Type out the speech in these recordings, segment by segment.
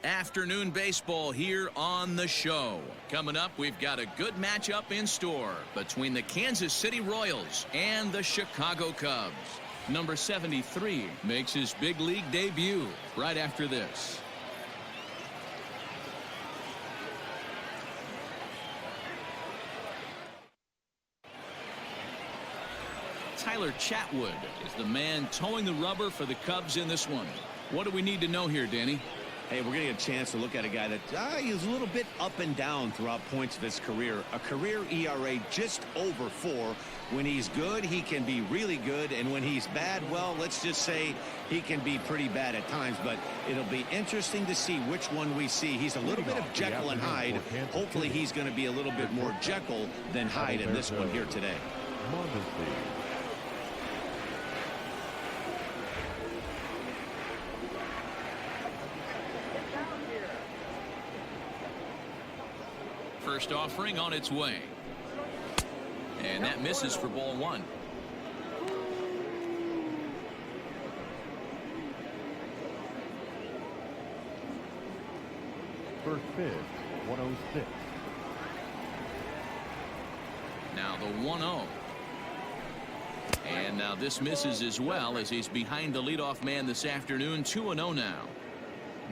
Afternoon baseball here on the show. Coming up, we've got a good matchup in store between the Kansas City Royals and the Chicago Cubs. Number 73 makes his big league debut right after this. Tyler Chatwood is the man towing the rubber for the Cubs in this one. What do we need to know here, Danny? Hey, we're getting a chance to look at a guy that is a little bit up and down throughout points of his career. A career ERA just over 4. When he's good, he can be really good. And when he's bad, well, let's just say he can be pretty bad at times. But it'll be interesting to see which one we see. He's a little bit of Jekyll and Hyde. Hopefully he's going to be a little bit more Jekyll than Hyde in this one here today. First offering on its way. And that misses for ball 1. First pitch, 106. Now the 1-0. And now this misses as well as he's behind the leadoff man this afternoon. 2-0 now.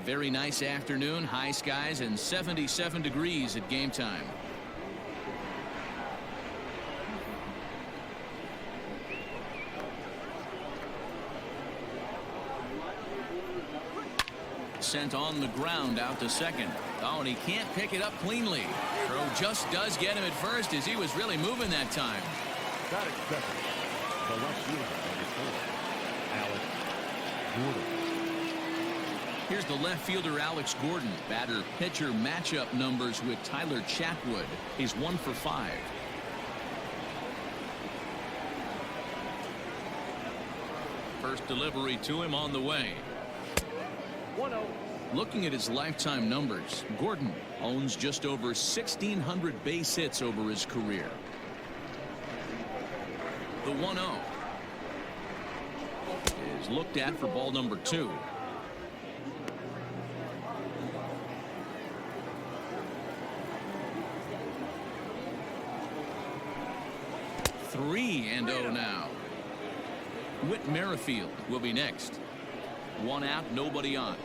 Very nice afternoon, high skies and 77 degrees at game time. Sent on the ground out to second. Oh, and he can't pick it up cleanly. Throw just does get him at first as he was really moving that time. Got it, second. The left fielder, Alex Gordon. Here's the left fielder, Alex Gordon. Batter-pitcher matchup numbers with Tyler Chatwood. He's 1 for 5. First delivery to him on the way. 1-0. Looking at his lifetime numbers, Gordon owns just over 1,600 base hits over his career. The 1-0 is looked at for ball number 2. Three and 0 now. Whit Merrifield will be next. 1 out, nobody on.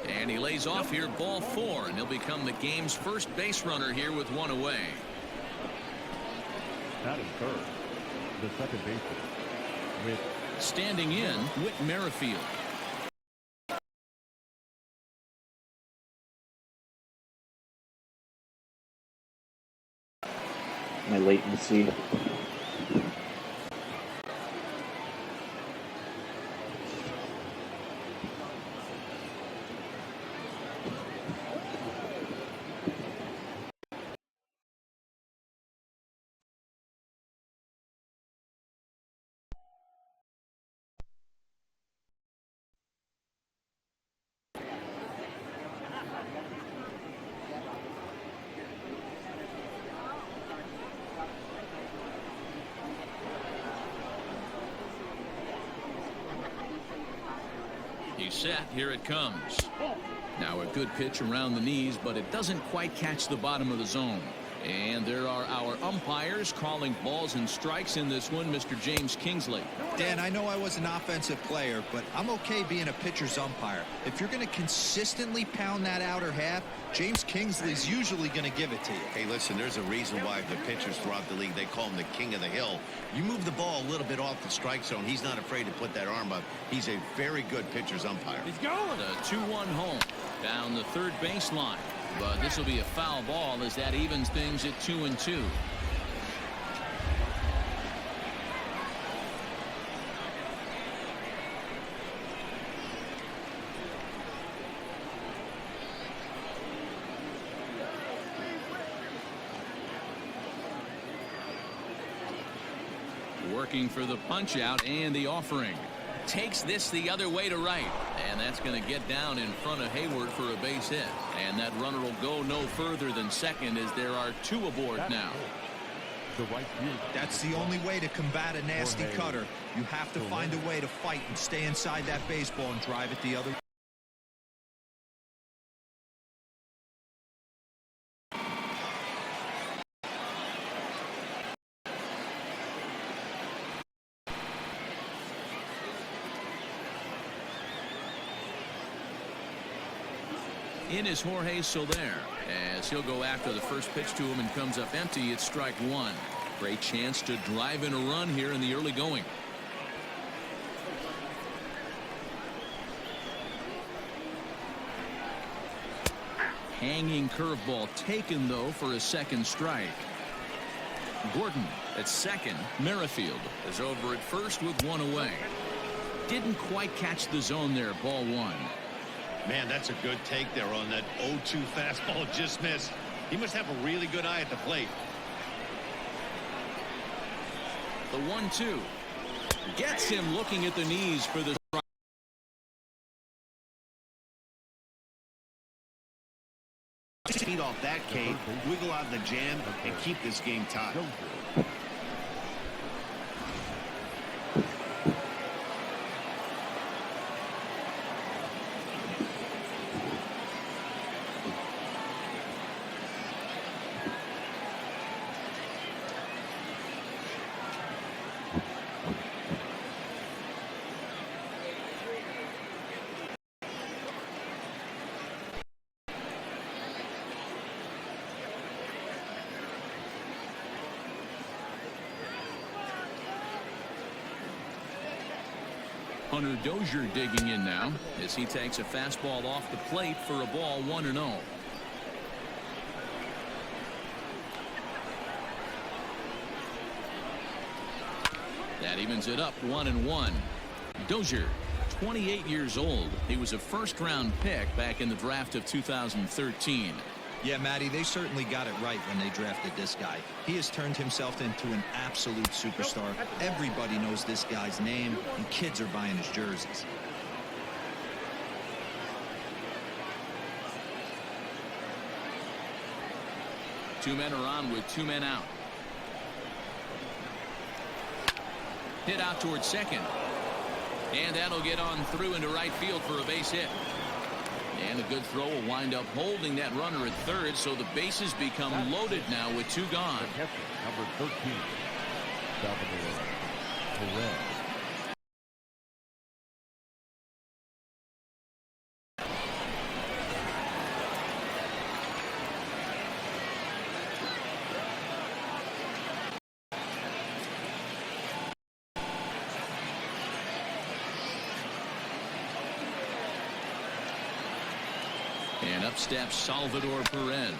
And he lays off here, ball 4, and he'll become the game's first base runner here with 1 away. That is third. The second baseman with standing in, Whit Merrifield. My latency. He's set. Here it comes. Now a good pitch around the knees, but it doesn't quite catch the bottom of the zone. And there are our umpires calling balls and strikes in this one. Mr. James Kingsley. Dan, I know I was an offensive player, but I'm okay being a pitcher's umpire. If you're going to consistently pound that outer half, James Kingsley's usually going to give it to you. Hey, listen, there's a reason why the pitchers throughout the league, they call him the king of the hill. You move the ball a little bit off the strike zone, he's not afraid to put that arm up. He's a very good pitcher's umpire. He's going. A 2-1 home down the third baseline. But this will be a foul ball as that evens things at 2-2. Working for the punch out and the offering. Takes this the other way to right, and that's going to get down in front of Hayward for a base hit, and that runner will go no further than second as there are 2 aboard now. The right field. That's the only way to combat a nasty cutter. You have to find a way to fight and stay inside that baseball and drive it the other way. In is Jorge Soler, as he'll go after the first pitch to him and comes up empty. It's strike one. Great chance to drive in a run here in the early going. Hanging curveball taken, though, for a second strike. Gordon at second. Merrifield is over at first with one away. Didn't quite catch the zone there. Ball one. Man, that's a good take there on that 0-2 fastball. Just missed. He must have a really good eye at the plate. The 1-2 gets him looking at the knees for the strike. Feed off that K, wiggle out of the jam, and keep this game tied. Hunter Dozier digging in now as he takes a fastball off the plate for a ball 1-0. That evens it up 1-1. Dozier, 28 years old. He was a first-round pick back in the draft of 2013. Yeah, Matty, they certainly got it right when they drafted this guy. He has turned himself into an absolute superstar. Everybody knows this guy's name, and kids are buying his jerseys. Two men are on with two men out. Hit out towards second. And that'll get on through into right field for a base hit. And a good throw will wind up holding that runner at third, so the bases become loaded now with two gone. Number 13, Salvador Perez. And up steps Salvador Perez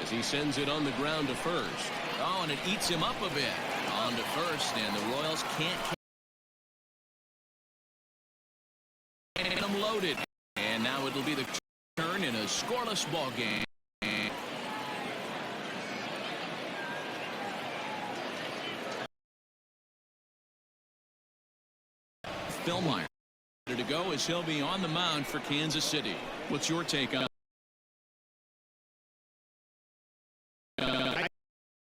as he sends it on the ground to first. Oh, and it eats him up a bit. On to first, and the Royals can't get him loaded. And now it'll be the turn in a scoreless ball game. Philmeyer to go as he'll be on the mound for Kansas City. What's your take on?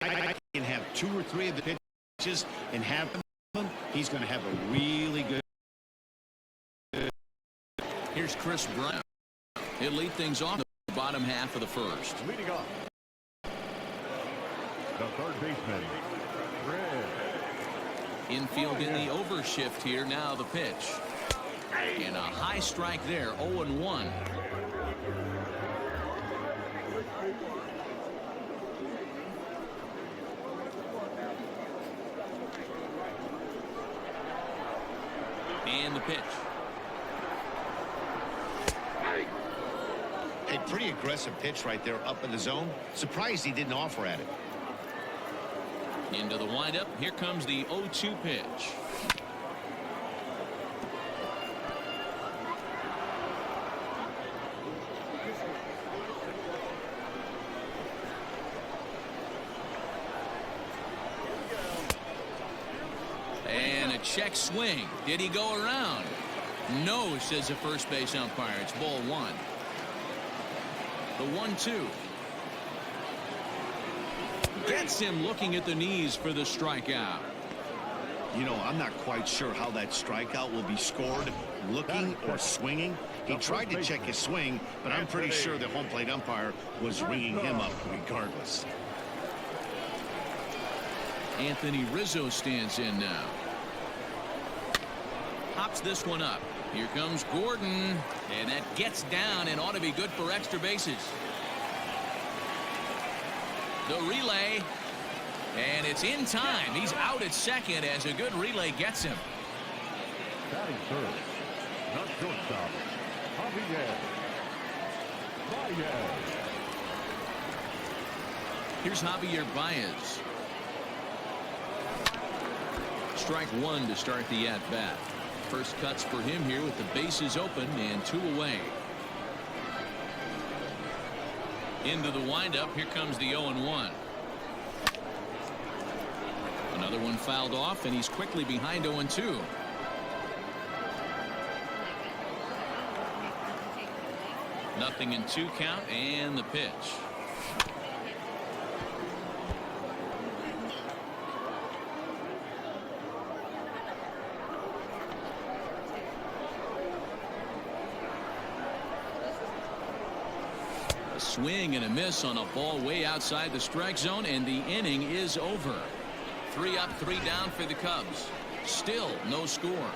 I can have two or three of the pitches and have them. He's going to have a really good. Here's Chris Bryant. He'll lead things off the bottom half of the first. Leading off, the third baseman, Red. Infield in the overshift here. Now the pitch. And a high strike there. 0-1. And the pitch. A pretty aggressive pitch right there up in the zone. Surprised he didn't offer at it. Into the windup. Here comes the 0-2 pitch. And a check swing. Did he go around? No, says the first base umpire. It's ball one. The 1-2. gets him looking at the knees for the strikeout. You know, I'm not quite sure how that strikeout will be scored, looking or swinging. He tried to check his swing, but I'm pretty sure the home plate umpire was ringing him up regardless. Anthony Rizzo stands in now. Hops this one up. Here comes Gordon, and that gets down and ought to be good for extra bases. The relay, and it's in time. He's out at second as a good relay gets him. Batting third, not shortstop, Javier. Here's Javier Baez. Strike one to start the at-bat. First cuts for him here with the bases open and 2 away. Into the windup. Here comes the 0-1. Another one fouled off, and he's quickly behind 0-2. Nothing in 2 count, and the pitch. A swing and a miss on a ball way outside the strike zone, and the inning is over. 3 up, 3 down for the Cubs. Still no score.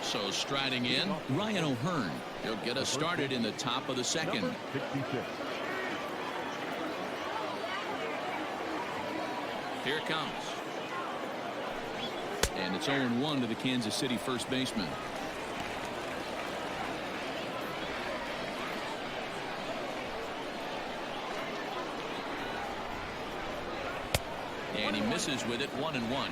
So striding in, Ryan O'Hearn. He'll get us started in the top of the second. Number 66. Here it comes. And it's 0-1 to the Kansas City first baseman. And he misses with it. 1-1.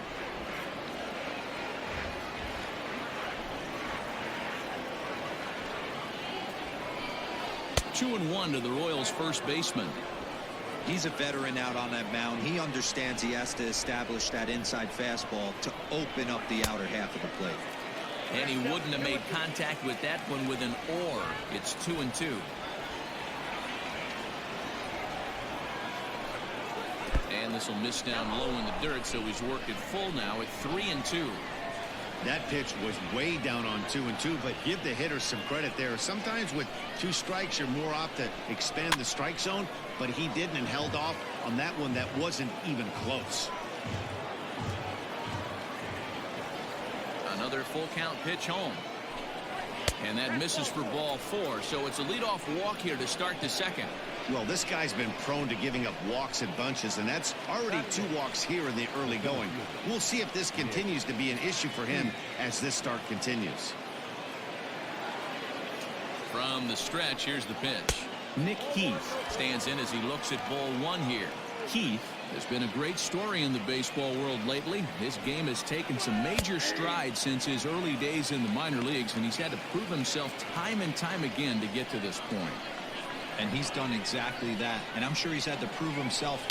2-1 to the Royals first baseman. He's a veteran out on that mound. He understands he has to establish that inside fastball to open up the outer half of the plate. And he wouldn't have made contact with that one with an or. It's 2-2. And this will miss down low in the dirt, so he's worked it full now at 3-2. That pitch was way down on 2-2, but give the hitter some credit there. Sometimes with 2 strikes, you're more apt to expand the strike zone, but he didn't and held off on that one that wasn't even close. Another full count pitch home. And that misses for ball 4, so it's a leadoff walk here to start the second. Well, this guy's been prone to giving up walks and bunches, and that's already 2 walks here in the early going. We'll see if this continues to be an issue for him as this start continues. From the stretch, here's the pitch. Nick Heath stands in as he looks at ball 1 here. Heath has been a great story in the baseball world lately. His game has taken some major strides since his early days in the minor leagues, and he's had to prove himself time and time again to get to this point. And he's done exactly that. And I'm sure he's had to prove himself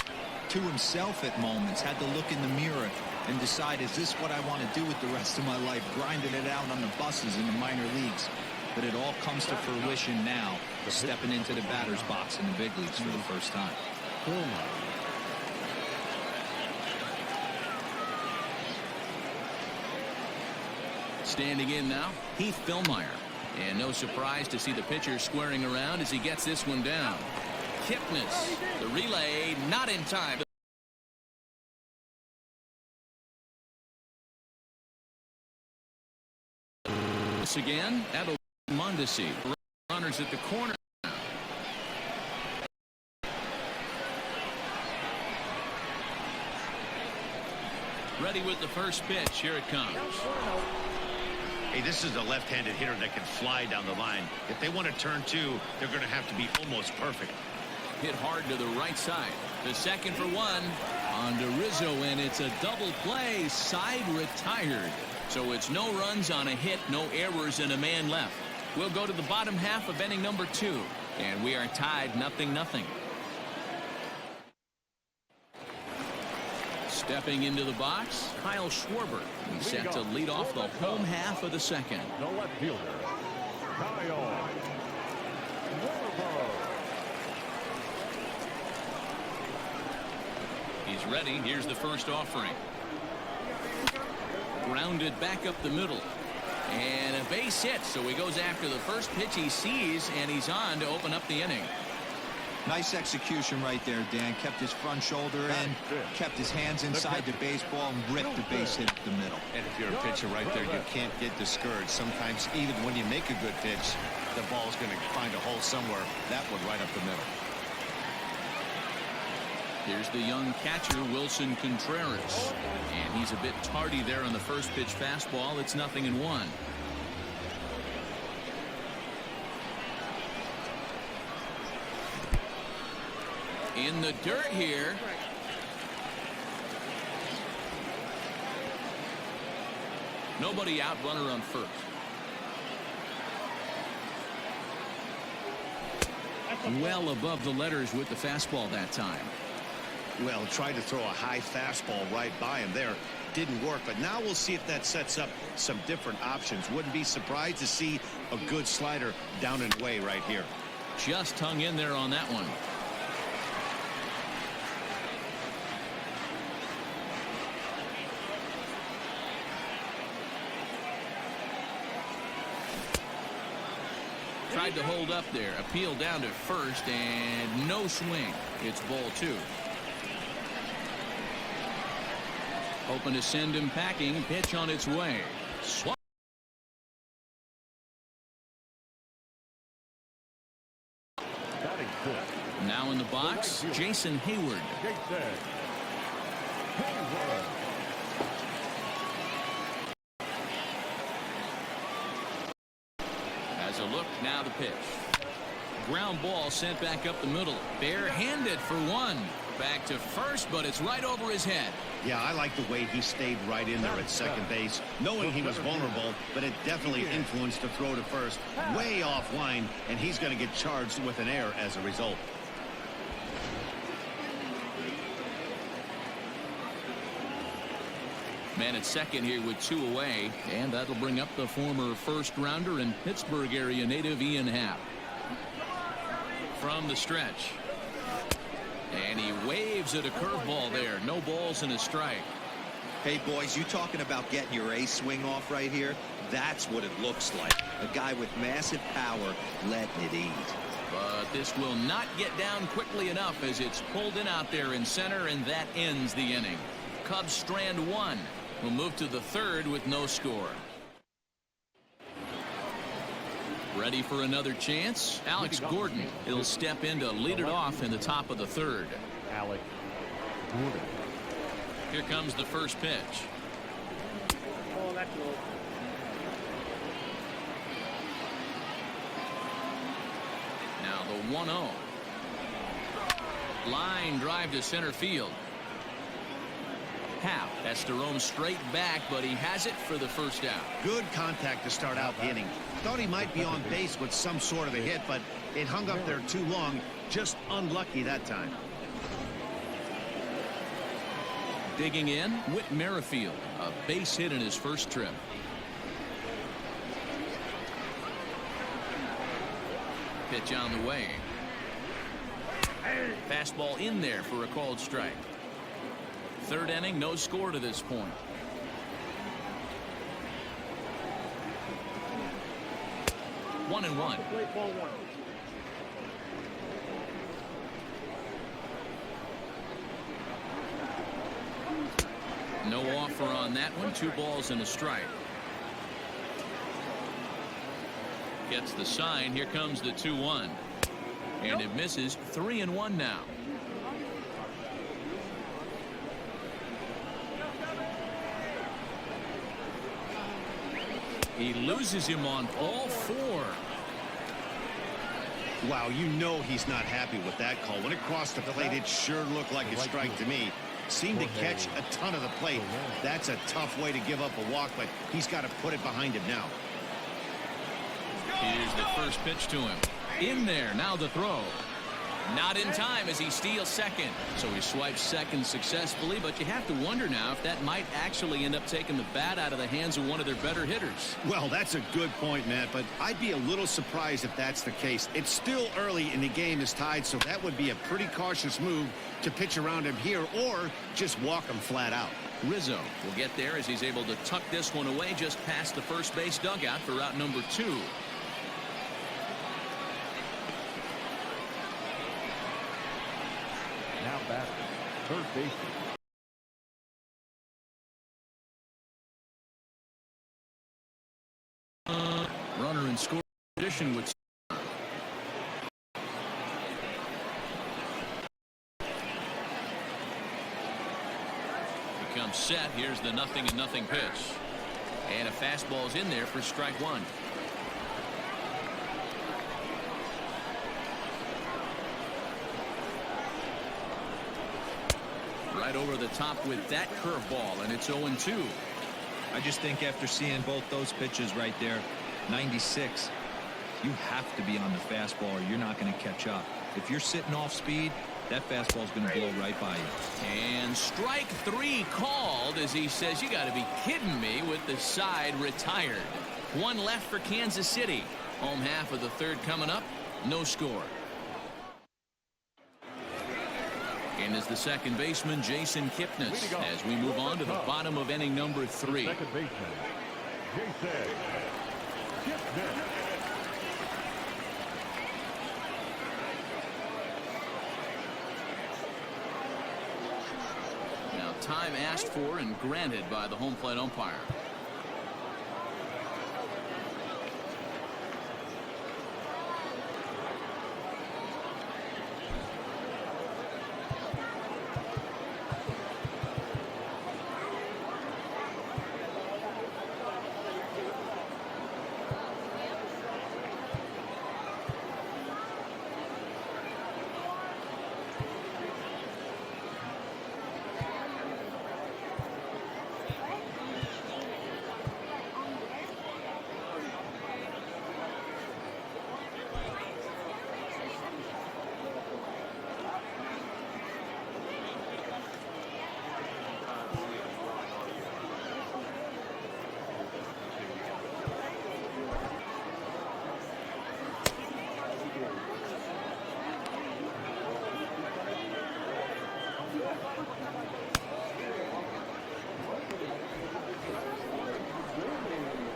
to himself at moments, had to look in the mirror and decide, is this what I want to do with the rest of my life? Grinding it out on the buses in the minor leagues. But it all comes to fruition now, stepping into the batter's box in the big leagues for the first time. Standing in now, Heath Fillmyer. And no surprise to see the pitcher squaring around as he gets this one down. Kipnis, the relay, not in time. This again, that'll Mondesi. Runners at the corner. Ready with the first pitch. Here it comes. Hey, this is a left-handed hitter that can fly down the line. If they want to turn 2, they're going to have to be almost perfect. Hit hard to the right side. The second for 1 on to Rizzo, and it's a double play. Side retired. So it's no runs on a hit, no errors, and a man left. We'll go to the bottom half of inning number 2, and we are tied 0-0. Stepping into the box, Kyle Schwarber. He's set to lead off the home half of the second. The left fielder, Kyle He's ready. Here's the first offering. Grounded back up the middle. And a base hit, so he goes after the first pitch he sees, and he's on to open up the inning. Nice execution right there, Dan. Kept his front shoulder in, kept his hands inside the baseball, and ripped the base hit up the middle. And if you're a pitcher right there, you can't get discouraged. Sometimes even when you make a good pitch, the ball's going to find a hole somewhere. That one right up the middle. Here's the young catcher, Wilson Contreras. And he's a bit tardy there on the first pitch fastball. It's 0-1. In the dirt here. Nobody out, runner on first. Well above the letters with the fastball that time. Well, tried to throw a high fastball right by him there. Didn't work, but now we'll see if that sets up some different options. Wouldn't be surprised to see a good slider down and away right here. Just hung in there on that one. Tried to hold up there. Appeal down to first, and no swing. It's ball 2. Hoping to send him packing. Pitch on its way. Swung. Now in the box, Jason Hayward. Has a look, now the pitch. Ground ball sent back up the middle. Barehanded for one. Back to first, but it's right over his head. Yeah, I like the way he stayed right in there at second base, knowing he was vulnerable, but it definitely influenced the throw to first. Way off line, and he's going to get charged with an error as a result. Man at second here with 2 away, and that'll bring up the former first rounder and Pittsburgh area native Ian Happ. From the stretch. And he waves at a curveball there. No balls and a strike. Hey, boys, you talking about getting your ace swing off right here? That's what it looks like. A guy with massive power letting it eat. But this will not get down quickly enough as it's pulled in out there in center, and that ends the inning. Cubs strand 1. We'll move to the third with no score. Ready for another chance? Alex Gordon. He'll step in to lead it off in the top of the third. Alex Gordon. Here comes the first pitch. Oh, that's low. Now the 1-0. Line drive to center field. Happ has to roam straight back, but he has it for the first out. Good contact to start out the inning. Thought he might be on base with some sort of a hit, but it hung up there too long. Just unlucky that time. Digging in, Whit Merrifield. A base hit in his first trip. Pitch on the way. Fastball in there for a called strike. Third inning, no score to this point. One and one. No offer on that one. 2 balls and a strike. Gets the sign. Here comes the 2-1. And it misses. 3-1 now. He loses him on all 4. Wow, you know he's not happy with that call. When it crossed the plate, it sure looked like a strike to me. Seemed to catch a ton of the plate. That's a tough way to give up a walk, but he's got to put it behind him now. Here's the first pitch to him. In there, now the throw. Not in time as he steals second. So he swipes second successfully, but you have to wonder now if that might actually end up taking the bat out of the hands of one of their better hitters. Well, that's a good point, Matt, but I'd be a little surprised if that's the case. It's still early and the game is tied, so that would be a pretty cautious move to pitch around him here or just walk him flat out. Rizzo will get there as he's able to tuck this one away just past the first base dugout for out number 2. Now back, third baseman. Runner in score position with becomes set. Here's the 0-0 pitch. And a fastball's in there for strike 1. Right over the top with that curveball, and it's 0-2. I just think after seeing both those pitches right there, 96, you have to be on the fastball or you're not going to catch up. If you're sitting off speed, that fastball is going to blow right by you. And strike 3 called as he says, you got to be kidding me, with the side retired. 1 left for Kansas City. Home half of the third coming up. No score. And is the second baseman, Jason Kipnis, as we move on to the bottom of inning number 3. Second baseman, Jason Kipnis. Now time asked for and granted by the home plate umpire.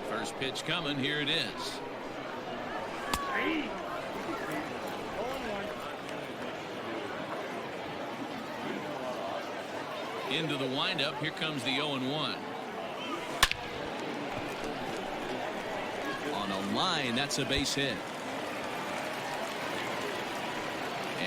First pitch coming. Here it is. Into the windup. Here comes the 0-1. On a line, that's a base hit.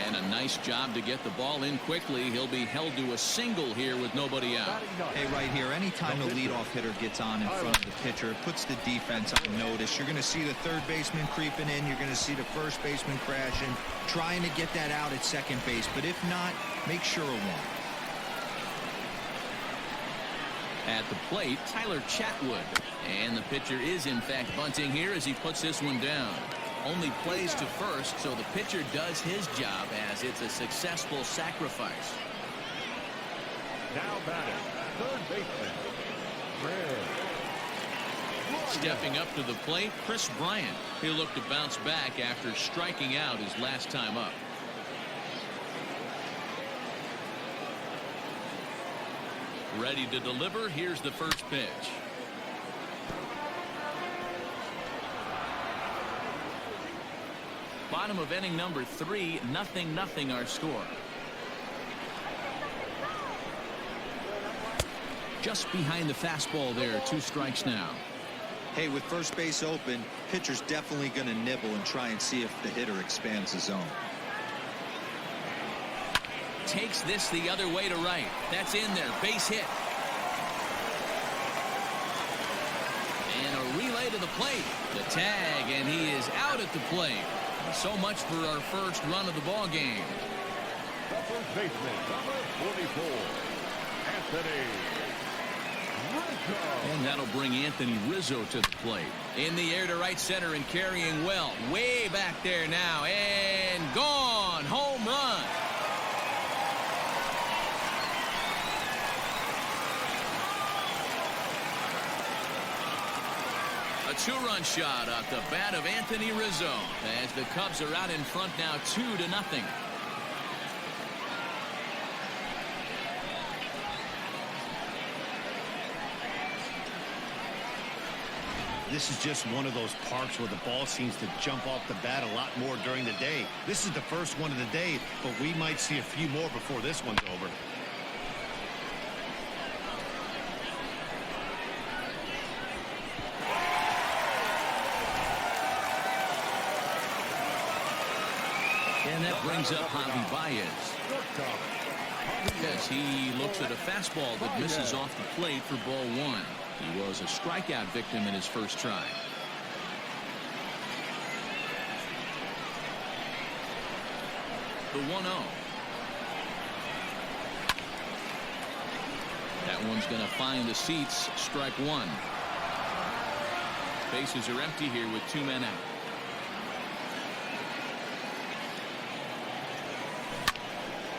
And a nice job to get the ball in quickly. He'll be held to a single here with nobody out. Hey, right here, anytime the leadoff hitter gets on in front of the pitcher, it puts the defense on notice. You're going to see the third baseman creeping in. You're going to see the first baseman crashing, trying to get that out at second base. But if not, make sure of one. At the plate, Tyler Chatwood. And the pitcher is, in fact, bunting here as he puts this one down. Only plays to first, so the pitcher does his job as it's a successful sacrifice. Now batting, third baseman, Fred. Stepping up to the plate, Chris Bryant. He'll look to bounce back after striking out his last time up. Ready to deliver. Here's the first pitch. Bottom of inning number 3, 0-0 our score. Just behind the fastball there, 2 strikes now. Hey, with first base open, pitcher's definitely going to nibble and try and see if the hitter expands the zone. Takes this the other way to right. That's in there. Base hit. And a relay to the plate. The tag, and he is out at the plate. So much for our first run of the ball game. The first baseman, number 44, Anthony Rizzo. And that'll bring Anthony Rizzo to the plate. In the air to right center and carrying well. Way back there now. And gone. Home run. two-run shot off the bat of Anthony Rizzo as the Cubs are out in front now 2-0. This is just one of those parks where the ball seems to jump off the bat a lot more during the day. This is the first one of the day, but we might see a few more before this one's over. And that brings up Javi Baez as he looks at a fastball that misses off the plate for ball one. He was a strikeout victim in his first try. The 1-0. That one's going to find the seats. Strike one. Bases are empty here with 2 men out.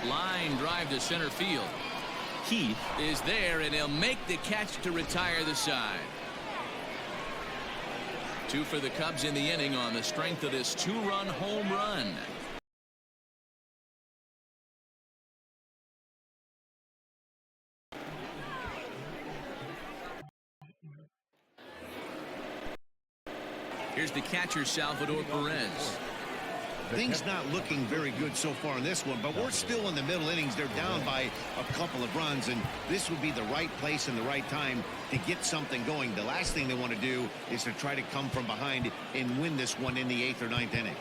Line drive to center field. Heath is there, and he'll make the catch to retire the side. 2 for the Cubs in the inning on the strength of this 2-run home run. Here's the catcher, Salvador Perez. Things not looking very good so far in this one, but we're still in the middle innings. They're down by a couple of runs, and this would be the right place and the right time to get something going. The last thing they want to do is to try to come from behind and win this one in the 8th or 9th inning.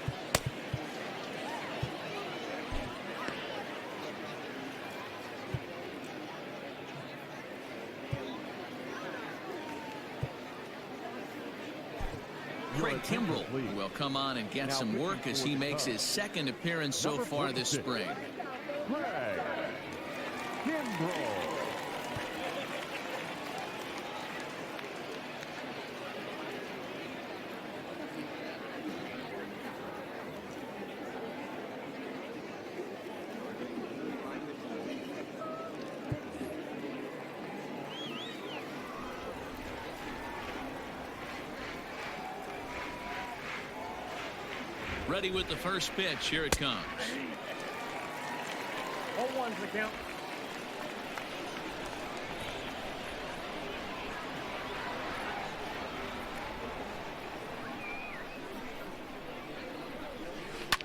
Craig Kimbrell will come on and get some work as he makes his second appearance so far this spring. Craig Kimbrell. Ready with the first pitch. Here it comes. 0-1's the count.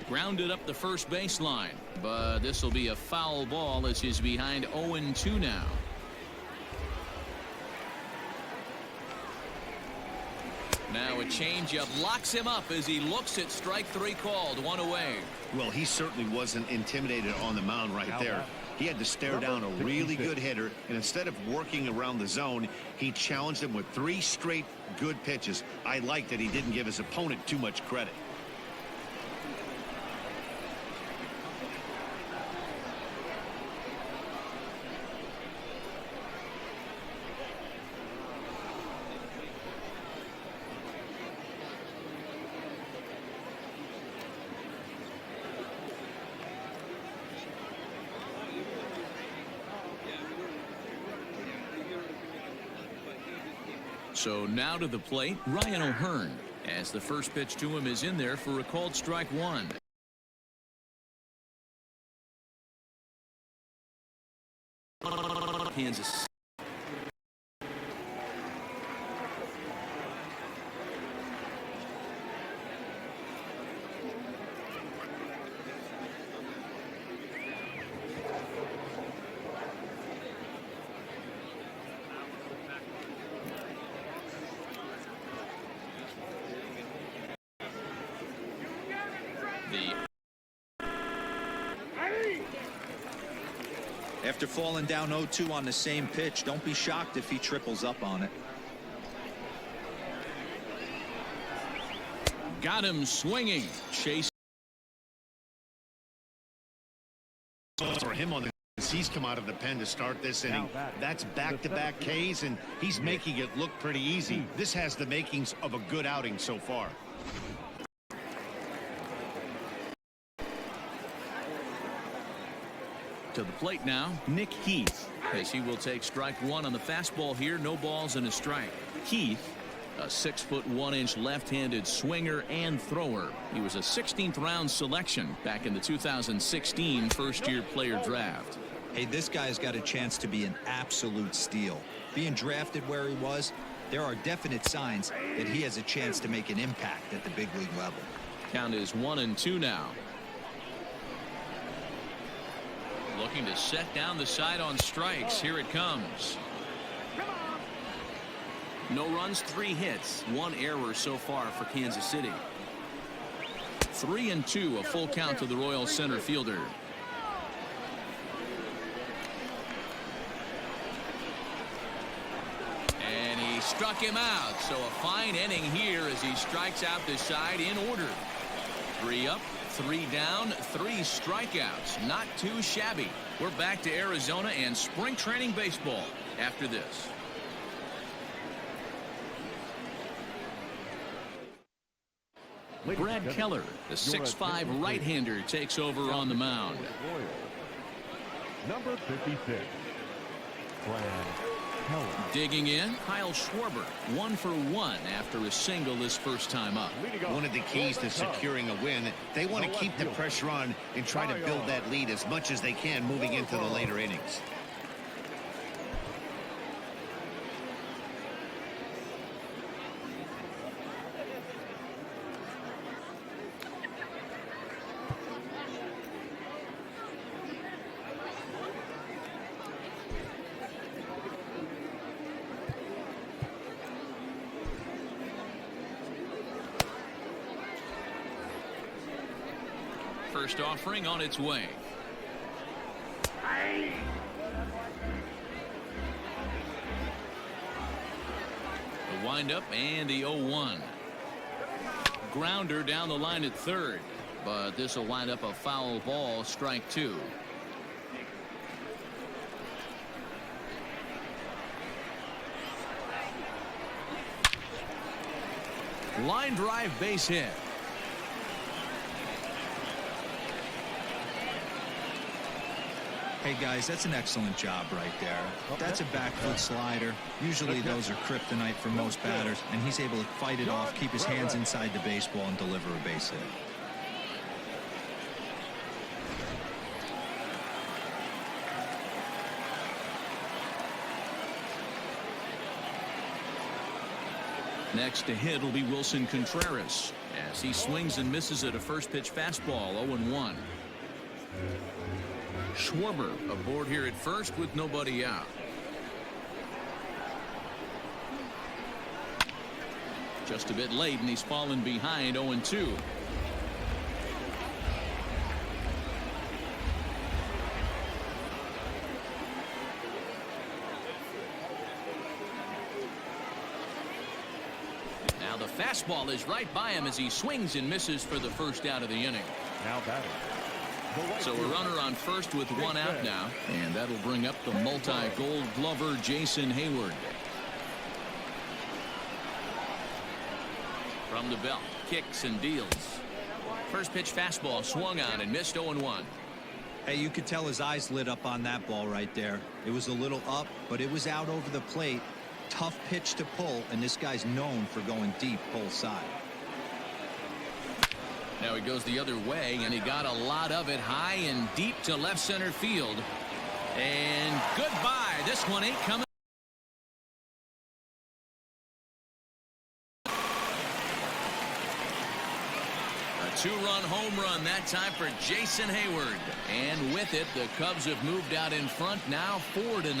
Grounded up the first baseline, but this will be a foul ball as he's behind 0-2 now. Now a changeup locks him up as he looks at strike 3 called. 1 away. Well, he certainly wasn't intimidated on the mound right there. He had to stare down a really good hitter, and instead of working around the zone, he challenged him with 3 straight good pitches. I like that he didn't give his opponent too much credit. So now to the plate, Ryan O'Hearn, as the first pitch to him is in there for a called strike 1. Kansas. After falling down 0-2 on the same pitch, don't be shocked if he triples up on it. Got him swinging. Chase. For him on the he's come out of the pen to start this inning. That's back-to-back Ks, and he's making it look pretty easy. This has the makings of a good outing so far. To the plate now, Nick Heath, as he will take strike 1 on the fastball here. No balls and a strike. Heath A 6'1" left-handed swinger and thrower. He was a 16th round selection back in the 2016 first-year player draft. Hey, this guy's got a chance to be an absolute steal. Being drafted where he was, there are definite signs that he has a chance to make an impact at the big league level. Count is 1-2 now. Looking to set down the side on strikes. Here it comes. No runs, 3 hits, 1 error so far for Kansas City. 3-2, a full count to the Royals center fielder. And he struck him out. So a fine inning here as he strikes out the side in order. 3 up, 3 down, 3 strikeouts. Not too shabby. We're back to Arizona and spring training baseball after this. Brad Keller, the 6'5" right-hander, takes over on the mound. Number 56, Brad Keller. Digging in, Kyle Schwarber, 1 for 1 after a single his first time up. One of the keys to securing a win, they want to keep the pressure on and try to build that lead as much as they can moving into the later innings. First offering on its way. The windup and the 0-1. Grounder down the line at third, but this will wind up a foul ball, strike 2. Line drive, base hit. Hey guys, that's an excellent job right there. That's a back foot slider. Usually those are kryptonite for most batters, and he's able to fight it off, keep his hands inside the baseball, and deliver a base hit. Next to hit will be Wilson Contreras as he swings and misses at a first pitch fastball. 0-1. Schwarber aboard here at first with nobody out. Just a bit late and he's fallen behind. 0-2. Now the fastball is right by him as he swings and misses for the first out of the inning. Now batting. So a runner on first with 1 out now, and that'll bring up the multi-gold glover Jason Hayward. From the belt, kicks and deals. First pitch fastball swung on and missed. 0-1. Hey, you could tell his eyes lit up on that ball right there. It was a little up, but it was out over the plate. Tough pitch to pull, and this guy's known for going deep pull side. Now he goes the other way, and he got a lot of it high and deep to left center field. And goodbye. This one ain't coming. A 2-run home run that time for Jason Hayward. And with it, the Cubs have moved out in front now 4-0.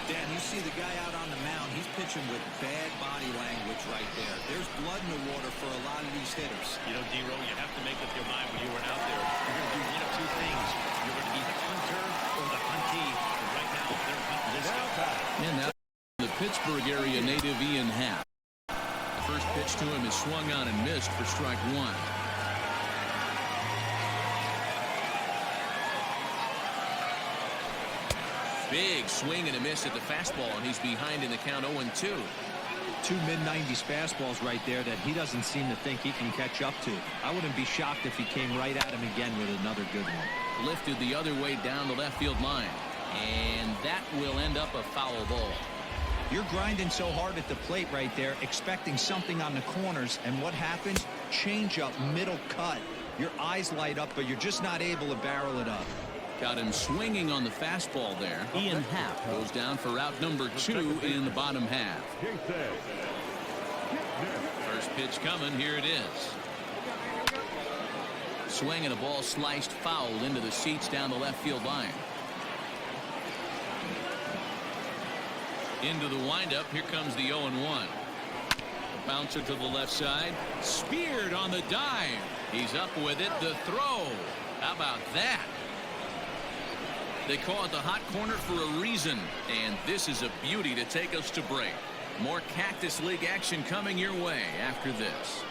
Dan, you see the guy out on the mound. He's pitching with bad body language right there. There's blood in the water for a lot of these hitters. You know, D-Row, you have to make up your mind when you run out there. You're going to do one of 2 things. You're going to be the hunter or the huntee. And right now, they're hunting this guy. And now the Pittsburgh area native Ian Happ. The first pitch to him is swung on and missed for strike 1. Big swing and a miss at the fastball, and he's behind in the count. 0-2. Two mid-90s fastballs right there that he doesn't seem to think he can catch up to. I wouldn't be shocked if he came right at him again with another good one. Lifted the other way down the left field line. And that will end up a foul ball. You're grinding so hard at the plate right there, expecting something on the corners, and what happens? Change up, middle cut. Your eyes light up, but you're just not able to barrel it up. Got him swinging on the fastball there. Ian Happ goes down for route number 2 in the bottom half. First pitch coming. Here it is. Swing and a ball sliced foul into the seats down the left field line. Into the windup. Here comes the 0-1. Bouncer to the left side. Speared on the dive. He's up with it. The throw. How about that? They call it the hot corner for a reason. And this is a beauty to take us to break. More Cactus League action coming your way after this.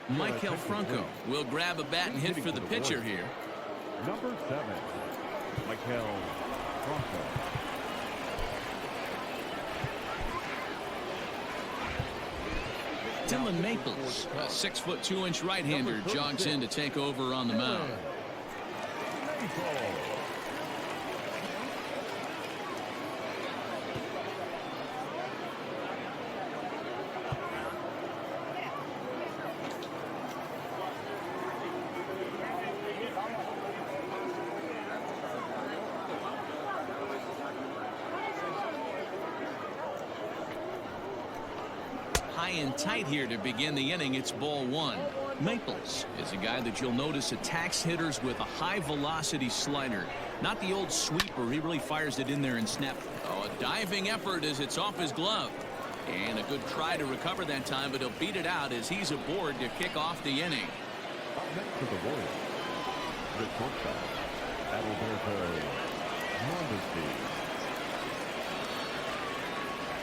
Michael Franco will grab a bat and hit for the pitcher here. Number 7, Michael Franco. Dylan Maples, a 6'2" right-hander, jogs in to take over on the mound. High and tight here to begin the inning. It's ball 1. Maples is a guy that you'll notice attacks hitters with a high velocity slider. Not the old sweeper. He really fires it in there and snap. Oh, a diving effort as it's off his glove. And a good try to recover that time, but he'll beat it out as he's aboard to kick off the inning. Up next to the Royals, the shortstop, Adalberto Mondesi.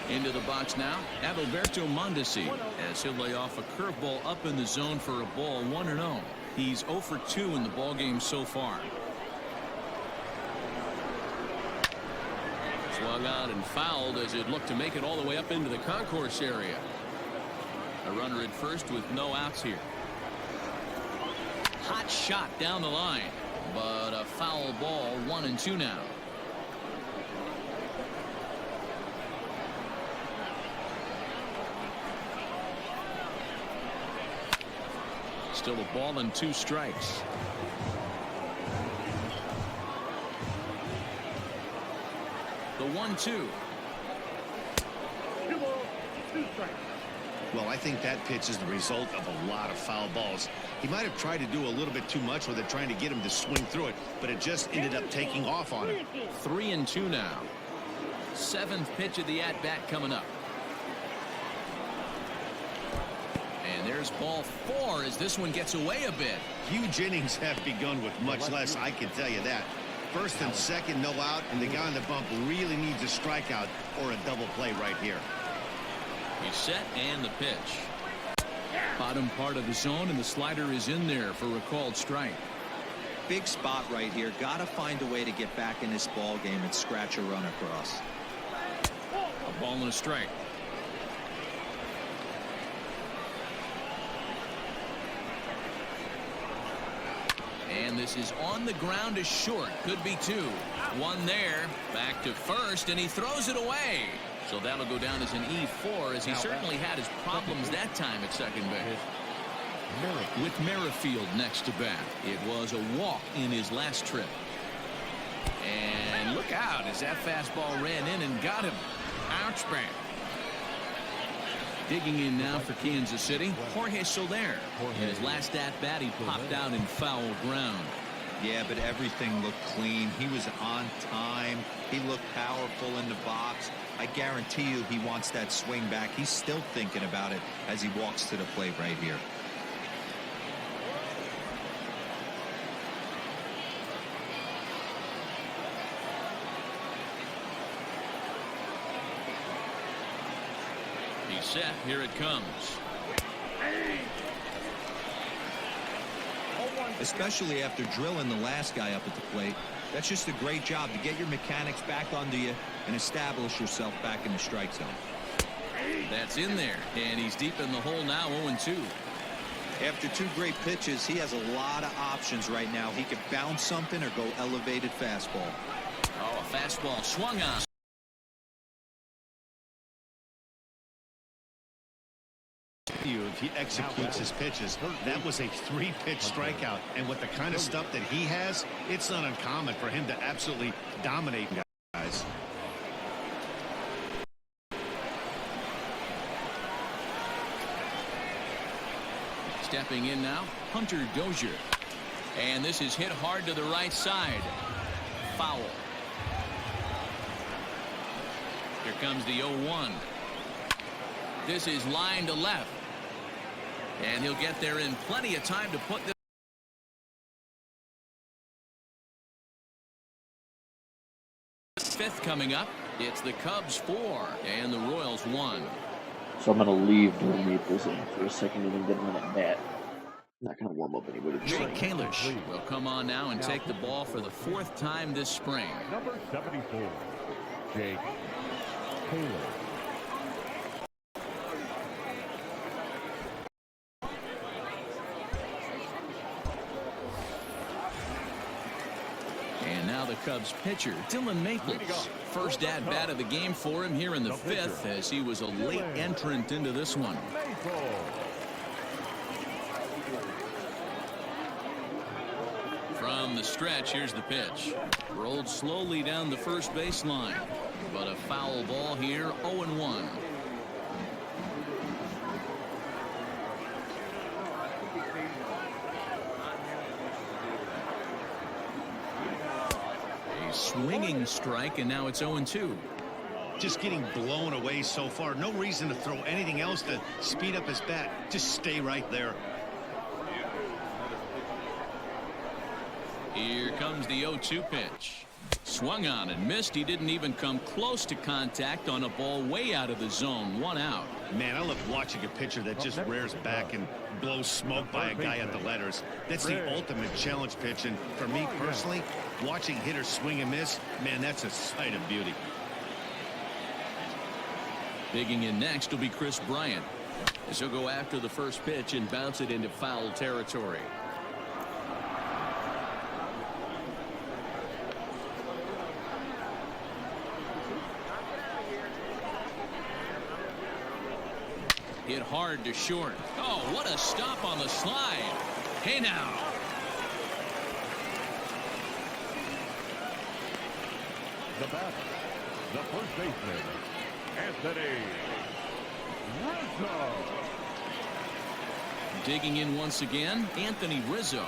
Into the box now, Adalberto Mondesi, as he'll lay off a curveball up in the zone for a ball. 1-0. He's 0 for 2 in the ball game so far. Swung out and fouled as it looked to make it all the way up into the concourse area. A runner at first with no outs here. Hot shot down the line, but a foul ball. 1-2 now. Still a ball and 2 strikes. The 1-2. Well, I think that pitch is the result of a lot of foul balls. He might have tried to do a little bit too much with it, trying to get him to swing through it, but it just ended up taking off on him. 3-2 now. 7th pitch of the at-bat coming up. And there's ball 4 as this one gets away a bit. Huge innings have begun with much less, I can tell you that. First and second, no out, and the guy on the bump really needs a strikeout or a double play right here. He's set and the pitch. Bottom part of the zone, and the slider is in there for a called strike. Big spot right here. Got to find a way to get back in this ball game and scratch a run across. A ball and a strike. And this is on the ground is short. Could be 2. 1 there. Back to first, and he throws it away. So that'll go down as an E4, as he certainly had his problems that time at second base. With Merrifield next to bat, it was a walk in his last trip. And look out as that fastball ran in and got him. Ouch, man. Digging in now for Kansas City, Jorge Soler. In his last at-bat, he popped out in foul ground. Yeah, but everything looked clean. He was on time. He looked powerful in the box. I guarantee you he wants that swing back. He's still thinking about it as he walks to the plate right here. He's set. Here it comes. Especially after drilling the last guy up at the plate. That's just a great job to get your mechanics back under you and establish yourself back in the strike zone. That's in there, and he's deep in the hole now, 0-2. After 2 great pitches, he has a lot of options right now. He could bounce something or go elevated fastball. Oh, a fastball swung on. If he executes his pitches, that was a 3-pitch strikeout, and with the kind of stuff that he has, it's not uncommon for him to absolutely dominate guys. Stepping in now, Hunter Dozier. And this is hit hard to the right side. Foul. Here comes the 0-1. This is line to left. And he'll get there in plenty of time to put this. 5th coming up. It's the Cubs 4 and the Royals 1. So I'm going to leave underneath this for a second and then get him at bat. I'm not going to warm up anybody. Jake Kalish will come on now and take the ball for the 4th time this spring. Number 74, Jake Kalish. And now the Cubs pitcher, Dylan Maples. First at bat of the game for him here in the 5th, as he was a late entrant into this one. From the stretch, here's the pitch. Rolled slowly down the first baseline, but a foul ball here, 0-1. Swinging strike, and now it's 0-2. Just getting blown away so far. No reason to throw anything else to speed up his bat. Just stay right there. Here comes the 0-2 pitch. Swung on and missed. He didn't even come close to contact on a ball way out of the zone. 1 out. Man, I love watching a pitcher that just rears back and blows smoke by a guy at the letters. That's the ultimate challenge pitch, and for me personally, watching hitters swing and miss, man, that's a sight of beauty. Digging in next will be Chris Bryant, as he'll go after the first pitch and bounce it into foul territory. Hit hard to short. Oh, what a stop on the slide. Hey now. The batter, the first baseman, Anthony Rizzo. Digging in once again, Anthony Rizzo.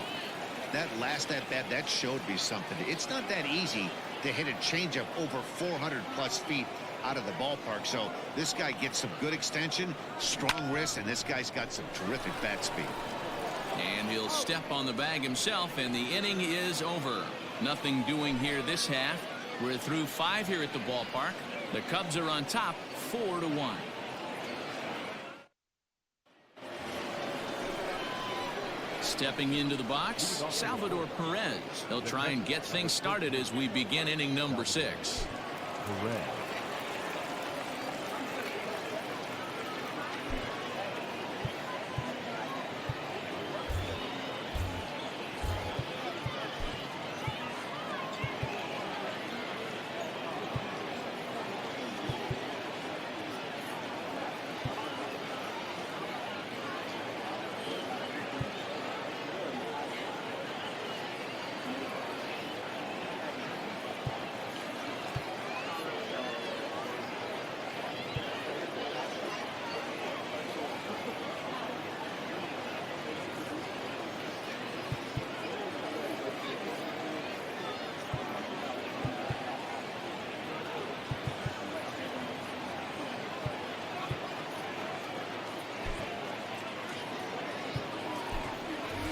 That last at bat, that showed me something. It's not that easy to hit a changeup over 400+ feet out of the ballpark. So this guy gets some good extension, strong wrist, and this guy's got some terrific bat speed. And he'll step on the bag himself, and the inning is over. Nothing doing here this half. We're through 5 here at the ballpark. The Cubs are on top, 4-1. Stepping into the box, Salvador Perez. He'll try and get things started as we begin inning number 6. Perez.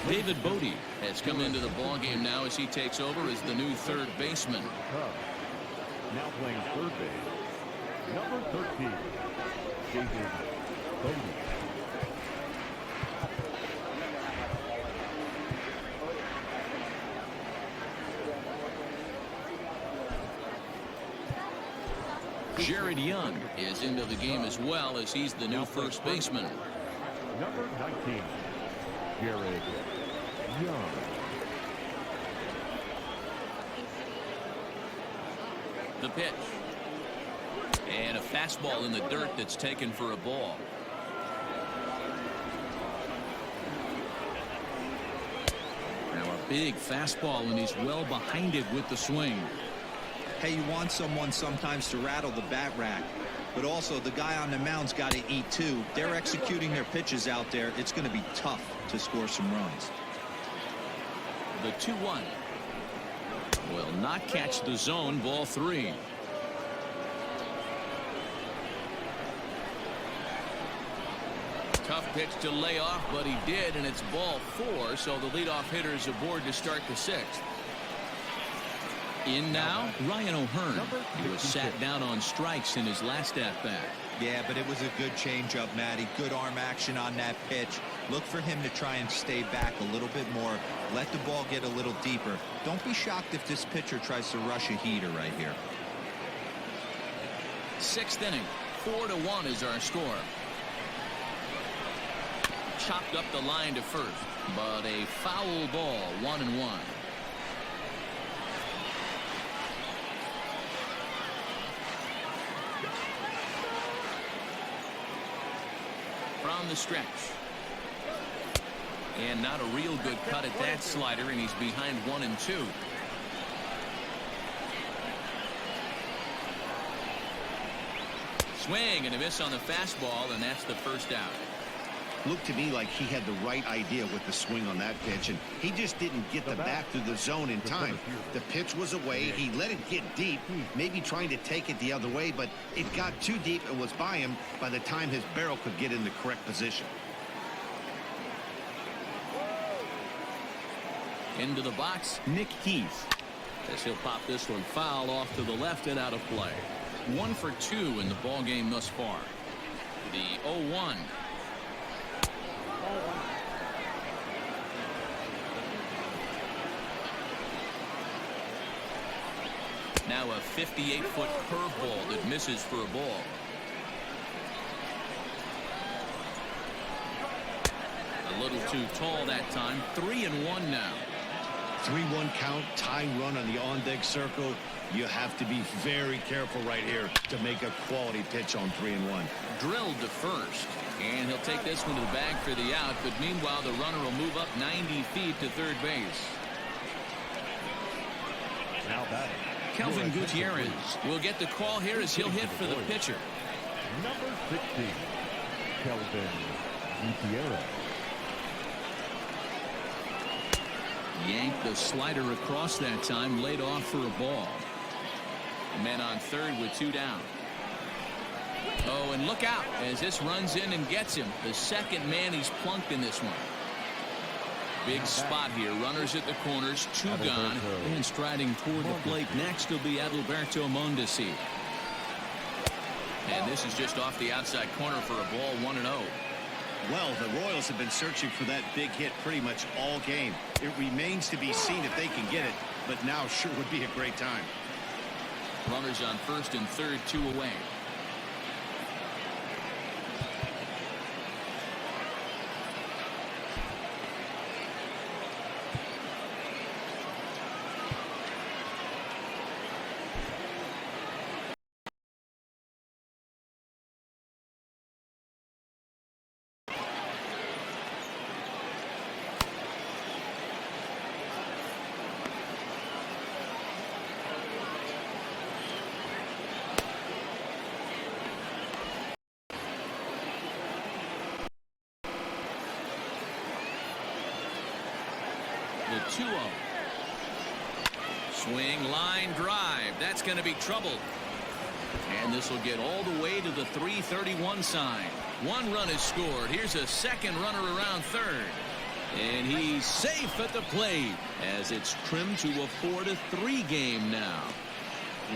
David Bodie has come into the ballgame now as he takes over as the new third baseman. Now playing third base, number 13, David Bodie. Jared Young is into the game as well, as he's the new first baseman. Number 19, Jared Young. The pitch. And a fastball in the dirt that's taken for a ball. Now a big fastball, and he's well behind it with the swing. Hey, you want someone sometimes to rattle the bat rack, but also the guy on the mound's got to eat too. They're executing their pitches out there. It's going to be tough to score some runs. The 2-1 will not catch the zone. Ball 3. Tough pitch to lay off, but he did, and it's ball 4, so the leadoff hitter is aboard to start the 6th. In now, Ryan O'Hearn. He was sat down on strikes in his last at-bat. Yeah, but it was a good changeup, Matty. Good arm action on that pitch. Look for him to try and stay back a little bit more. Let the ball get a little deeper. Don't be shocked if this pitcher tries to rush a heater right here. 6th inning. 4-1 is our score. Chopped up the line to first, but a foul ball. 1-1. From the stretch. And not a real good cut at that slider, and he's behind 1-2. Swing and a miss on the fastball, and that's the first out. Looked to me like he had the right idea with the swing on that pitch, and he just didn't get the bat through the zone in time. The pitch was away. He let it get deep, maybe trying to take it the other way, but it got too deep and was by him by the time his barrel could get in the correct position. Into the box, Nick Heath. As he'll pop this one foul off to the left and out of play. 1 for 2 in the ball game thus far. The 0-1. Now a 58-foot curveball that misses for a ball. A little too tall that time. 3-1 now. 3-1 count, tying run on the on-deck circle. You have to be very careful right here to make a quality pitch on 3-1. Drilled to first, and he'll take this one to the bag for the out, but meanwhile the runner will move up 90 feet to third base. Now batting, Kelvin Gutierrez will get the call here as he'll hit for the pitcher. number 16, Kelvin Gutierrez. Yanked the slider across that time, laid off for a ball. Men on third with 2 down. Oh, and look out as this runs in and gets him. The second man he's plunked in this one. Big spot here. Runners at the corners, 2 gone. And striding toward the plate next will be Adalberto Mondesi. And this is just off the outside corner for a ball. 1-0. Well, the Royals have been searching for that big hit pretty much all game. It remains to be seen if they can get it, but now sure would be a great time. Runners on first and third, 2 away. The 2-0. Swing, line, drive. That's going to be trouble. And this will get all the way to the 331 sign. 1 run is scored. Here's a second runner around third. And he's safe at the plate as it's trimmed to a 4-3 game now.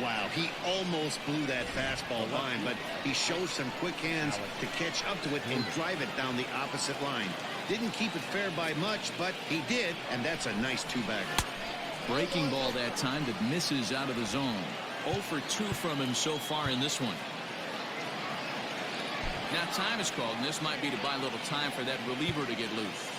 Wow, he almost blew that fastball line, but he shows some quick hands to catch up to it and drive it down the opposite line. Didn't keep it fair by much, but he did, and that's a nice 2-bagger. Breaking ball that time that misses out of the zone. 0 for 2 from him so far in this one. Now time is called, and this might be to buy a little time for that reliever to get loose.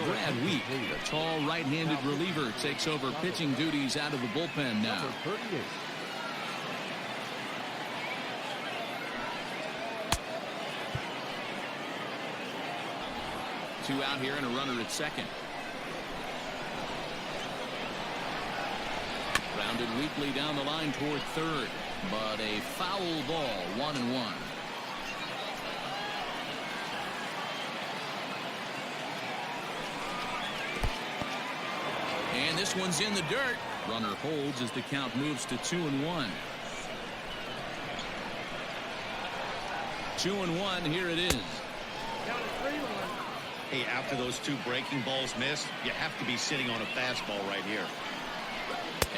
Brad Wheat, a tall right-handed reliever, takes over pitching duties out of the bullpen now. 38. Two out here and a runner at second. Grounded weakly down the line toward third, but a foul ball, 1-1. And this one's in the dirt. Runner holds as the count moves to 2-1. 2-1, here it is. Count of 3-1. Hey, after those two breaking balls missed, you have to be sitting on a fastball right here.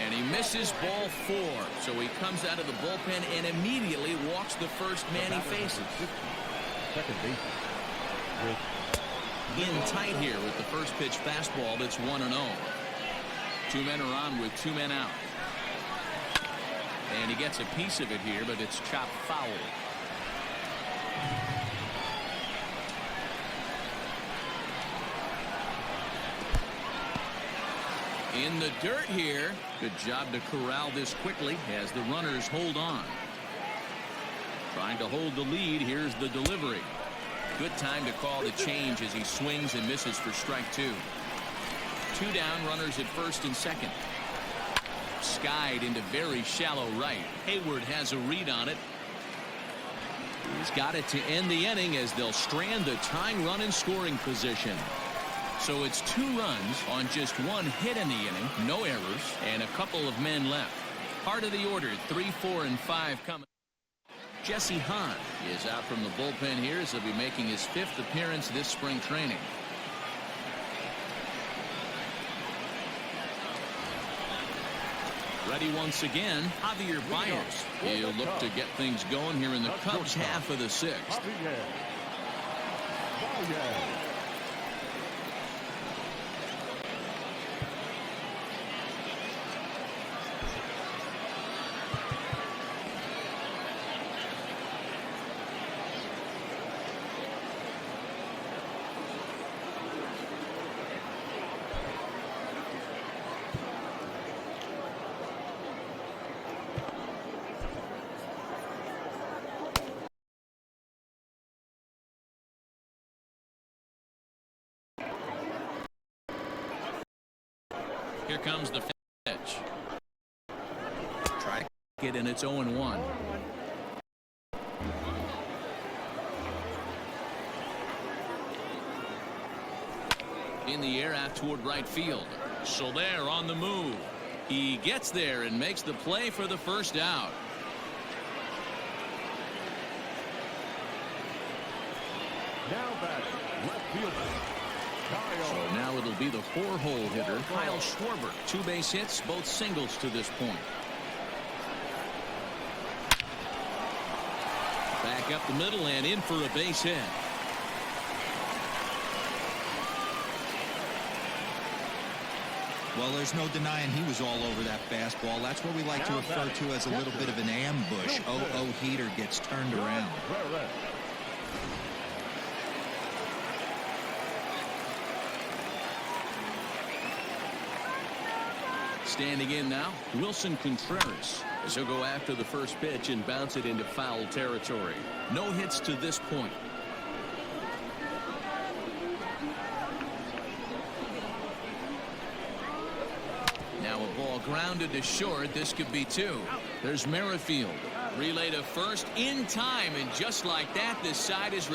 And he misses ball 4. So he comes out of the bullpen and immediately walks the first man he faces. Second base. In tight here with the first pitch fastball that's 1-0. 2 men are on with 2 men out. And he gets a piece of it here, but it's chopped foul. In the dirt here. Good job to corral this quickly as the runners hold on. Trying to hold the lead. Here's the delivery. Good time to call the change as he swings and misses for strike 2. 2 down, runners at first and second. Skied into very shallow right. Hayward has a read on it. He's got it to end the inning as they'll strand the tying run in scoring position. So it's 2 runs on just 1 hit in the inning, no errors, and a couple of men left. Part of the order, 3, 4, and 5 coming. Jesse Hahn is out from the bullpen here as he'll be making his 5th appearance this spring training. Ready once again, Javier Baez. He'll look to get things going here in the Cubs' half of the 6th. Here comes the pitch. Try to get in. It's 0-1. In the air out toward right field. So there on the move. He gets there and makes the play for the first out. Now batting, left fielder. So now it'll be the 4-hole hitter, Kyle Schwarber. 2 base hits, both singles to this point. Back up the middle and in for a base hit. Well, there's no denying he was all over that fastball. That's what we like to refer to as a little bit of an ambush. 0-0 heater gets turned around. Standing in now, Wilson Contreras, as he'll go after the first pitch and bounce it into foul territory. No hits to this point. Now a ball grounded to short. This could be 2. There's Merrifield. Relay to first in time, and just like that, this side is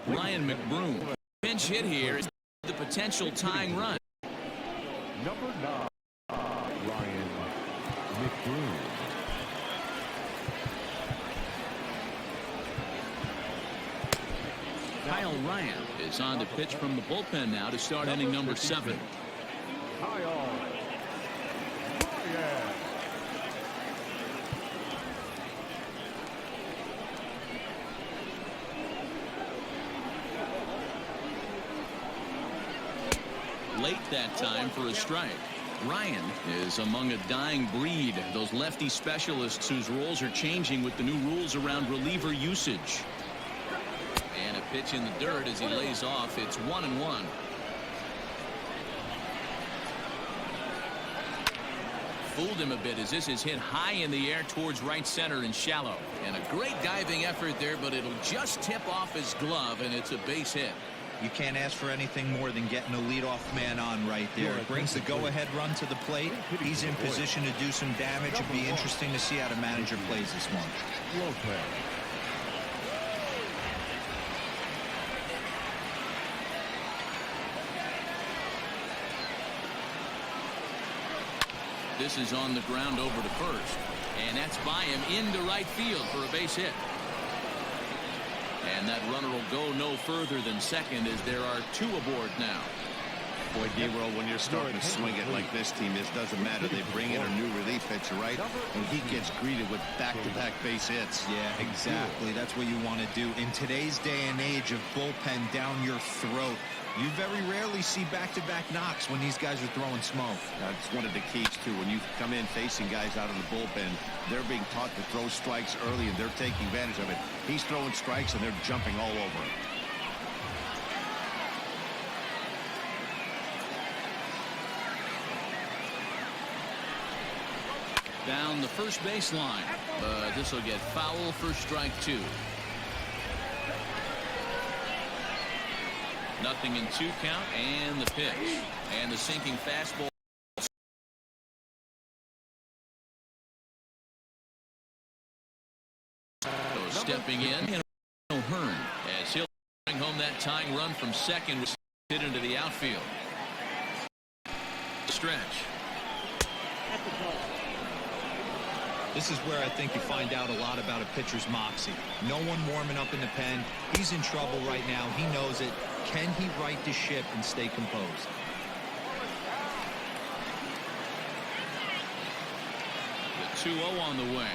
Ryan McBroom. Pinch hit here is the potential tying run. Number 9, Ryan McBroom. Kyle Ryan is on to pitch from the bullpen now to start inning number 7. Kyle Ryan. Late that time for a strike. Ryan is among a dying breed, those lefty specialists whose roles are changing with the new rules around reliever usage. And a pitch in the dirt as he lays off. It's 1-1. Fooled him a bit as this is hit high in the air towards right center and shallow. And a great diving effort there, but it'll just tip off his glove, and it's a base hit. You can't ask for anything more than getting a leadoff man on right there. It brings the go-ahead run to the plate. He's in position to do some damage. It'd be interesting to see how the manager plays this one. Lopez. This is on the ground over to first. And that's by him into right field for a base hit. And that runner will go no further than second as there are 2 aboard now. Boy, D-Roll, when you're starting to swing it like this team is, doesn't matter. They bring in a new relief pitcher, right? And he gets greeted with back-to-back base hits. Yeah, exactly. That's what you want to do. In today's day and age of bullpen down your throat, you very rarely see back-to-back knocks when these guys are throwing smoke. That's one of the keys, too. When you come in facing guys out of the bullpen, they're being taught to throw strikes early, and they're taking advantage of it. He's throwing strikes, and they're jumping all over him. Down the first baseline. This will get foul for strike 2. 0-2 count, and the pitch. And the sinking fastball. So stepping in, O'Hearn, as he'll bring home that tying run from second, was hit into the outfield. Stretch. This is where I think you find out a lot about a pitcher's moxie. No one warming up in the pen. He's in trouble right now. He knows it. Can he right the ship and stay composed? The 2-0 on the way.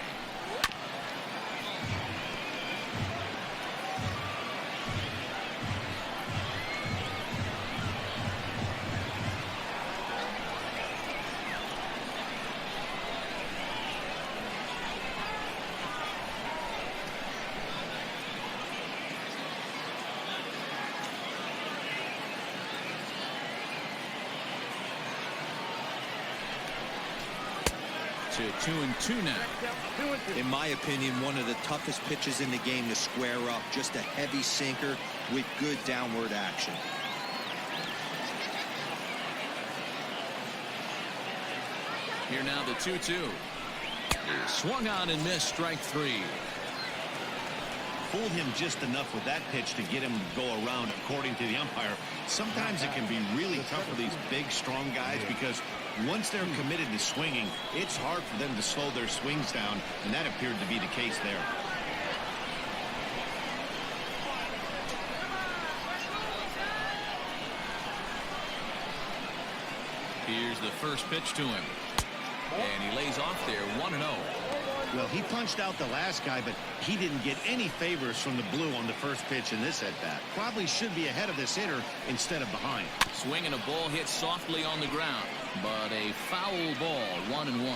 To 2-2 now. In my opinion, one of the toughest pitches in the game to square up. Just a heavy sinker with good downward action. Here now the 2-2. Swung on and missed, strike 3. Fooled him just enough with that pitch to get him to go around, according to the umpire. Sometimes it can be really tough for these big, strong guys because once they're committed to swinging, it's hard for them to slow their swings down, and that appeared to be the case there. Here's the first pitch to him. And he lays off there, 1-0. Well, he punched out the last guy, but he didn't get any favors from the blue on the first pitch in this at-bat. Probably should be ahead of this hitter instead of behind. Swinging a ball hit softly on the ground, but a foul ball, 1-1.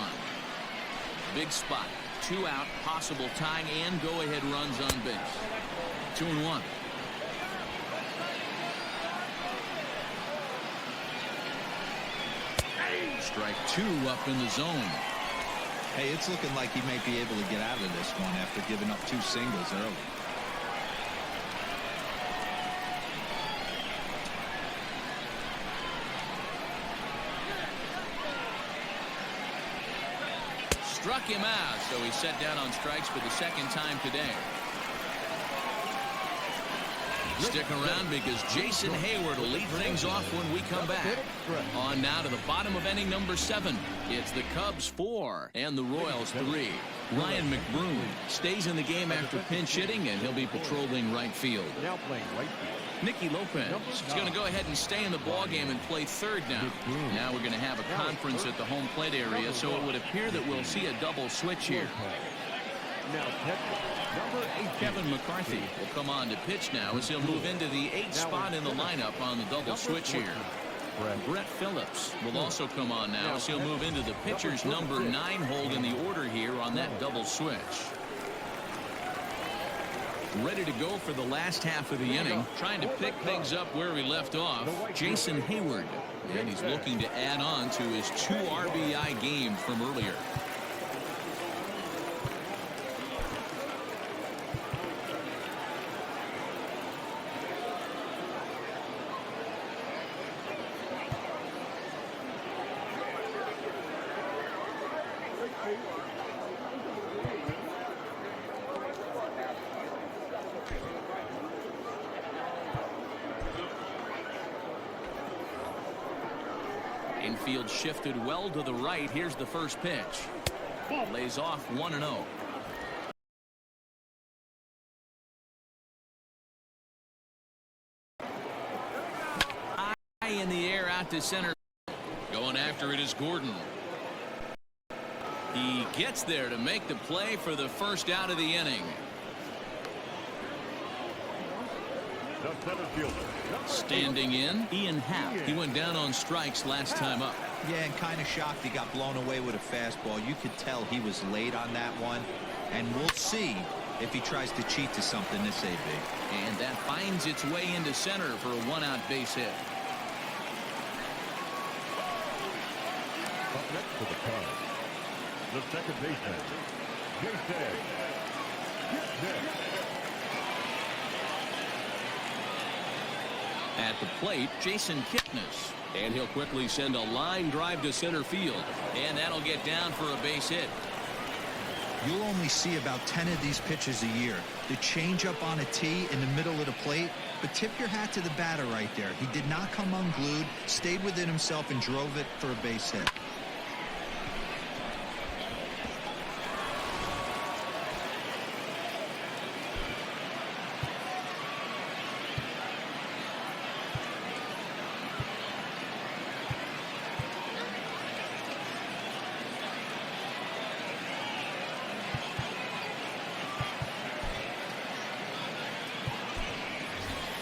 Big spot, 2 out, possible tying and go-ahead runs on base. 2-1. Strike 2 up in the zone. Hey, it's looking like he may be able to get out of this one after giving up 2 singles early. Struck him out, so he's set down on strikes for the second time today. Stick around because Jason Hayward will lead things off when we come back. On now to the bottom of inning number 7. It's the Cubs 4 and the Royals 3. Ryan McBroom stays in the game after pinch hitting, and he'll be patrolling right field. Now playing right field. Nicky Lopez is going to go ahead and stay in the ball game and play third now. Now we're going to have a conference at the home plate area, so it would appear that we'll see a double switch here. Now number 8, Kevin McCarthy will come on to pitch now as he'll move into the 8th spot in the lineup on the double switch here. Brett Phillips will also come on now as he'll move into the pitcher's number 9 hold in the order here on that double switch. Ready to go for the last half of the inning, trying to pick things up where we left off. Jason Hayward, and he's looking to add on to his 2 RBI game from earlier. Infield shifted well to the right. Here's the first pitch. Lays off 1-0. High in the air out to center. Going after it is Gordon. He gets there to make the play for the first out of the inning. the center fielder. Standing in, Ian Happ. He went down on strikes last time up. Yeah, and kind of shocked he got blown away with a fastball. You could tell he was late on that one, and we'll see if he tries to cheat to something this AB. And that finds its way into center for a one-out base hit. Up next for the Cubs, the second baseman, Jason. At the plate, Jason Kipnis. And he'll quickly send a line drive to center field. And that'll get down for a base hit. You'll only see about 10 of these pitches a year. The changeup on a tee in the middle of the plate. But tip your hat to the batter right there. He did not come unglued, stayed within himself, and drove it for a base hit.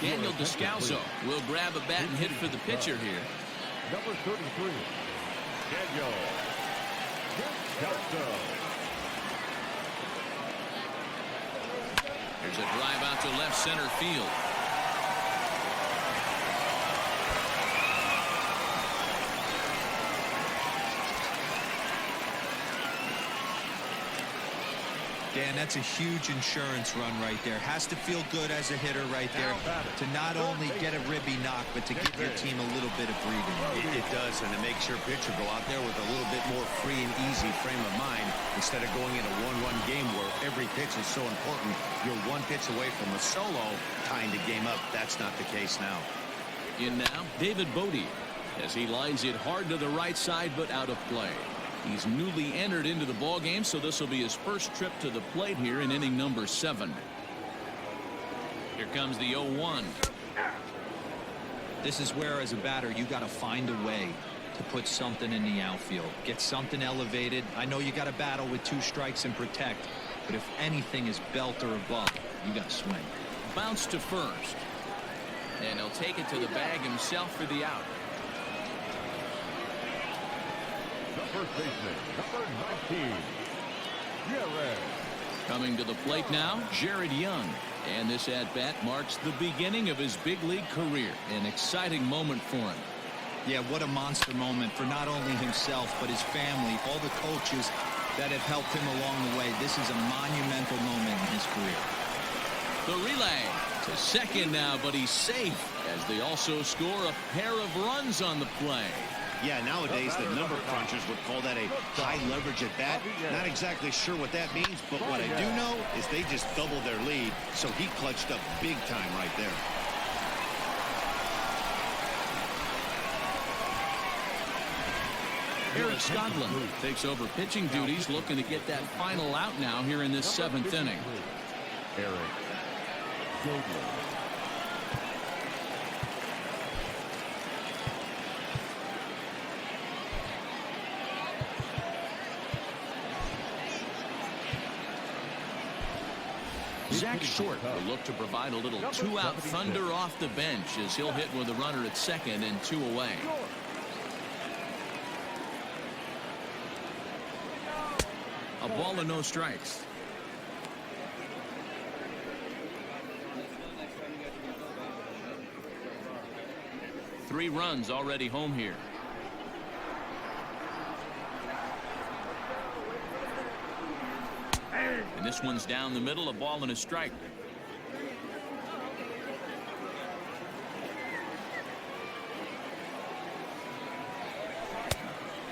Daniel Descalso will grab a bat and hit for the pitcher here. Number 33, Daniel Descalso. There's a drive out to left center field. Dan, that's a huge insurance run right there. Has to feel good as a hitter right there to not only get a ribby knock, but to give your team a little bit of breathing room. It does, and it makes your pitcher go out there with a little bit more free and easy frame of mind instead of going in a one-run game where every pitch is so important. You're one pitch away from a solo, tying the game up. That's not the case now. In now, David Bodie, as he lines it hard to the right side, but out of play. He's newly entered into the ball game, so this will be his first trip to the plate here in inning number 7. Here comes the 0-1. This is where, as a batter, you got to find a way to put something in the outfield. Get something elevated. I know you got to battle with 2 strikes and protect, but if anything is belt or above, you got to swing. Bounce to first. And he'll take it to the bag himself for the out. First baseman, number 19, Jared. Coming to the plate now, Jared Young. And this at-bat marks the beginning of his big league career. An exciting moment for him. Yeah, what a monster moment for not only himself, but his family, all the coaches that have helped him along the way. This is a monumental moment in his career. The relay to second now, but he's safe as they also score a pair of runs on the play. Yeah, nowadays the number crunchers would call that a high leverage at bat. Not exactly sure what that means, but what I do know is they just doubled their lead, so he clutched up big time right there. Eric Scotland takes over pitching duties, looking to get that final out now here in this 7th inning. Eric Scotland. Zach Short will look to provide a little 2-out thunder off the bench as he'll hit with a runner at second and 2 away. A ball and no strikes. Three runs already home here. And this one's down the middle, a ball and a strike.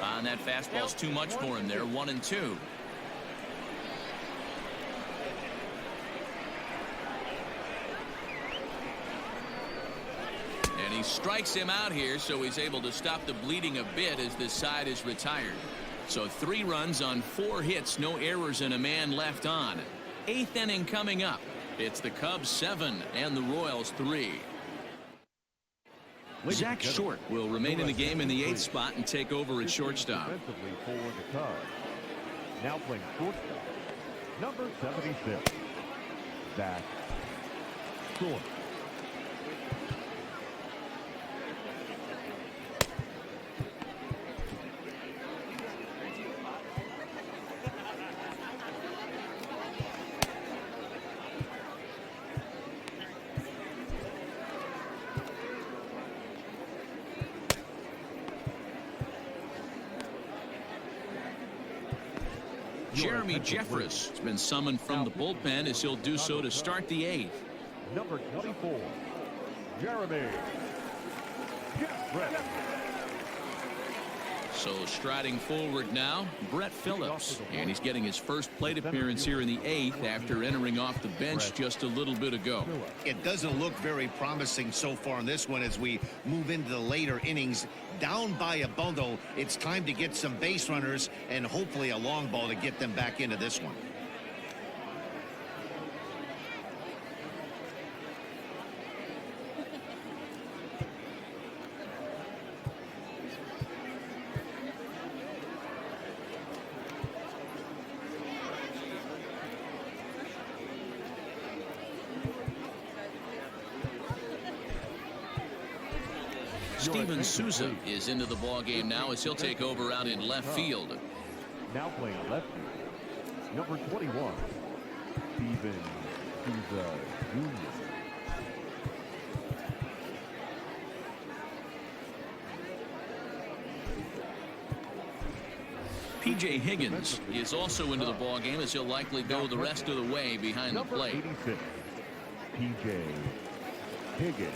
And that fastball's too much for him there. 1-2. And he strikes him out here, so he's able to stop the bleeding a bit as this side is retired. So 3 runs on 4 hits, no errors, and a man left on. 8th inning coming up. It's the Cubs 7 and the Royals 3. Zach Short will remain in the game in the 8th spot and take over at shortstop. Defensively for the Cubs. Now playing shortstop, number 76, Zach Short. Jeremy Jeffress has been summoned from the bullpen as he'll do so to start the 8th. Number 24, Jeremy Jeffress. So striding forward now, Brett Phillips. And he's getting his first plate appearance here in the 8th after entering off the bench just a little bit ago. It doesn't look very promising so far in this one as we move into the later innings. Down by a bundle, it's time to get some base runners and hopefully a long ball to get them back into this one. Steven Souza is into the ball game now as he'll take over out in left field. Now playing left field, number 21, Steven Souza Jr. P.J. Higgins is also into the ball game as he'll likely go the rest of the way behind the plate. Number 86, P.J. Higgins.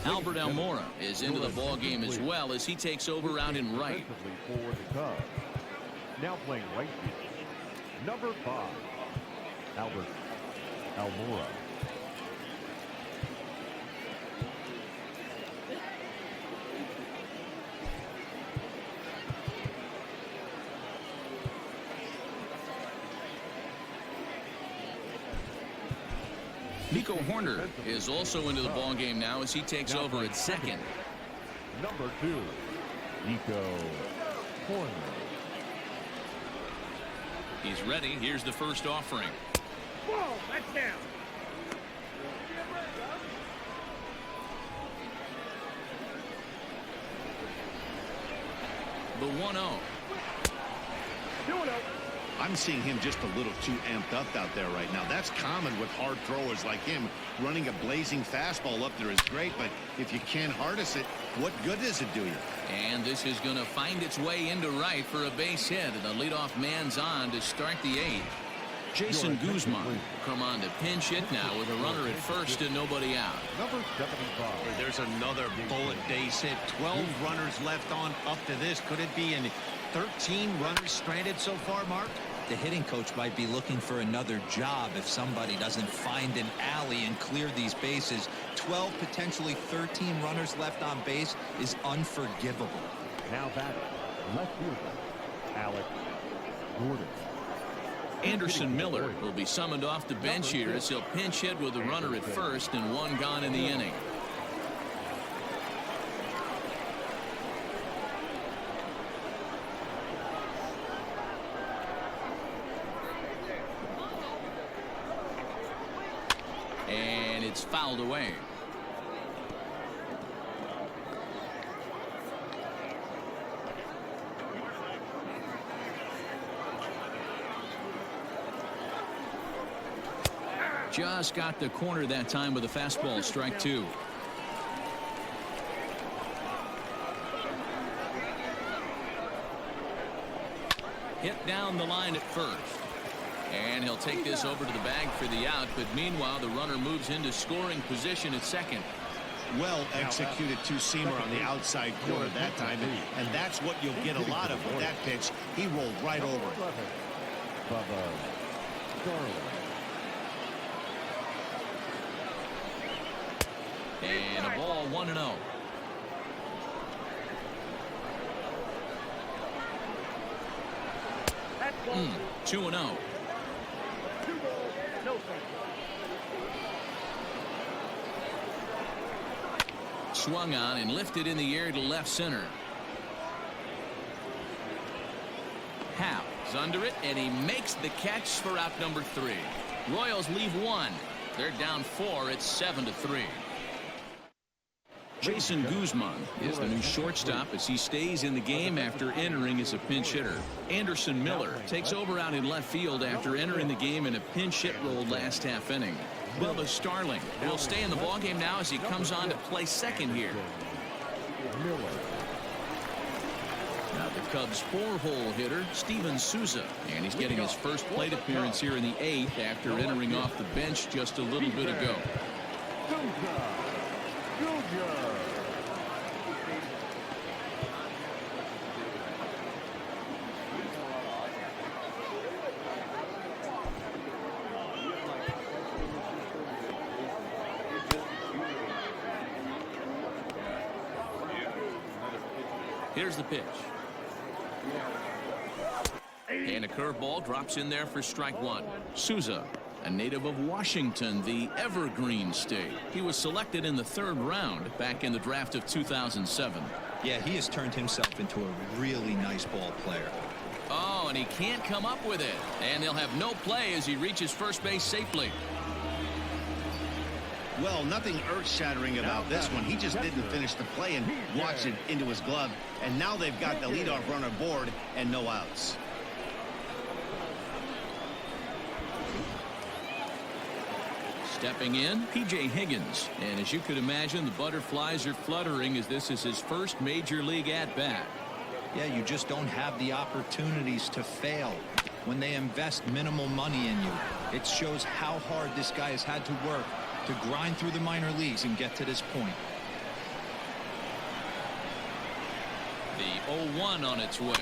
Albert Almora is into the ball game as well as he takes over out in right. For the Cubs. Now playing right field, number 5, Albert Almora. Nico Horner is also into the ball game now as he takes over at second. Number 2, Nico Horner. He's ready. Here's the first offering. Whoa, that's down. The 1-0. I'm seeing him just a little too amped up out there right now. That's common with hard throwers like him. Running a blazing fastball up there is great, but if you can't harness it, what good does it do you? And this is going to find its way into right for a base hit, and the leadoff man's on to start the 8th. Jason Guzman will come on to pinch hit now with a runner at first and nobody out. Number 75. There's another bullet base hit. 12 runners left on up to this. Could it be in 13 runners stranded so far, Mark? The hitting coach might be looking for another job if somebody doesn't find an alley and clear these bases. 12, potentially 13 runners left on base is unforgivable. Now batting, left fielder, Alex Gordon. Anderson Miller will be summoned off the bench here as he'll pinch hit with a runner at first and 1 gone in the inning. And it's fouled away. Just got the corner that time with a fastball, strike 2. Hit down the line at first. And he'll take this over to the bag for the out, but meanwhile the runner moves into scoring position at second. Well executed two-seamer on the outside corner that time, and that's what you'll get a lot of with that pitch. He rolled right over it. And a ball 1-0. That's ball 2-0. No, thank Swung on and lifted in the air to left center. How's under it, and he makes the catch for out number 3. Royals leave 1. They're down 4. It's 7-3. Jason Guzman is the new shortstop as he stays in the game after entering as a pinch hitter. Anderson Miller takes over out in left field after entering the game in a pinch hit role last half inning. Bubba Starling will stay in the ballgame now as he comes on to play second here. Now the Cubs' 4-hole hitter, Steven Souza, and he's getting his first plate appearance here in the 8th after entering off the bench just a little bit ago. Here's the pitch. And a curveball drops in there for strike 1. Souza, a native of Washington, the Evergreen State. He was selected in the 3rd round back in the draft of 2007. Yeah, he has turned himself into a really nice ball player. Oh, and he can't come up with it. And they'll have no play as he reaches first base safely. Well, nothing earth-shattering about this one. He just didn't finish the play and watched it into his glove. And now they've got the leadoff runner aboard and no outs. Stepping in, P.J. Higgins. And as you could imagine, the butterflies are fluttering as this is his first major league at-bat. Yeah, you just don't have the opportunities to fail when they invest minimal money in you. It shows how hard this guy has had to work to grind through the minor leagues and get to this point. The 0-1 on its way.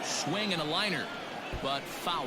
Swing and a liner, but foul.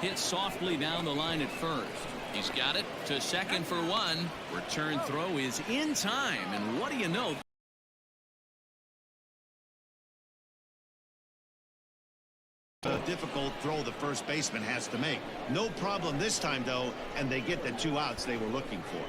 Hit softly down the line at first. He's got it to second for one. Return throw is in time, and what do you know? A difficult throw the first baseman has to make. No problem this time, though, and they get the 2 outs they were looking for.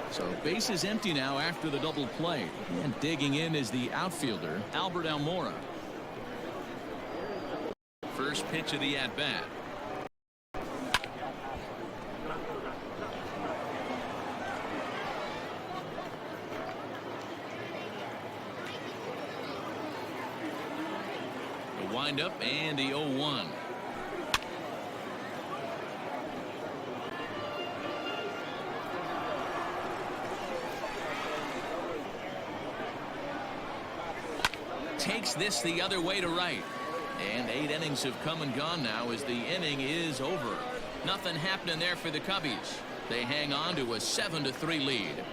So base is empty now after the double play. And digging in is the outfielder, Albert Almora. First pitch of the at-bat. The windup and the 0-1. Takes this the other way to right. And 8 innings have come and gone now as the inning is over. Nothing happening there for the Cubbies. They hang on to a 7-3 lead.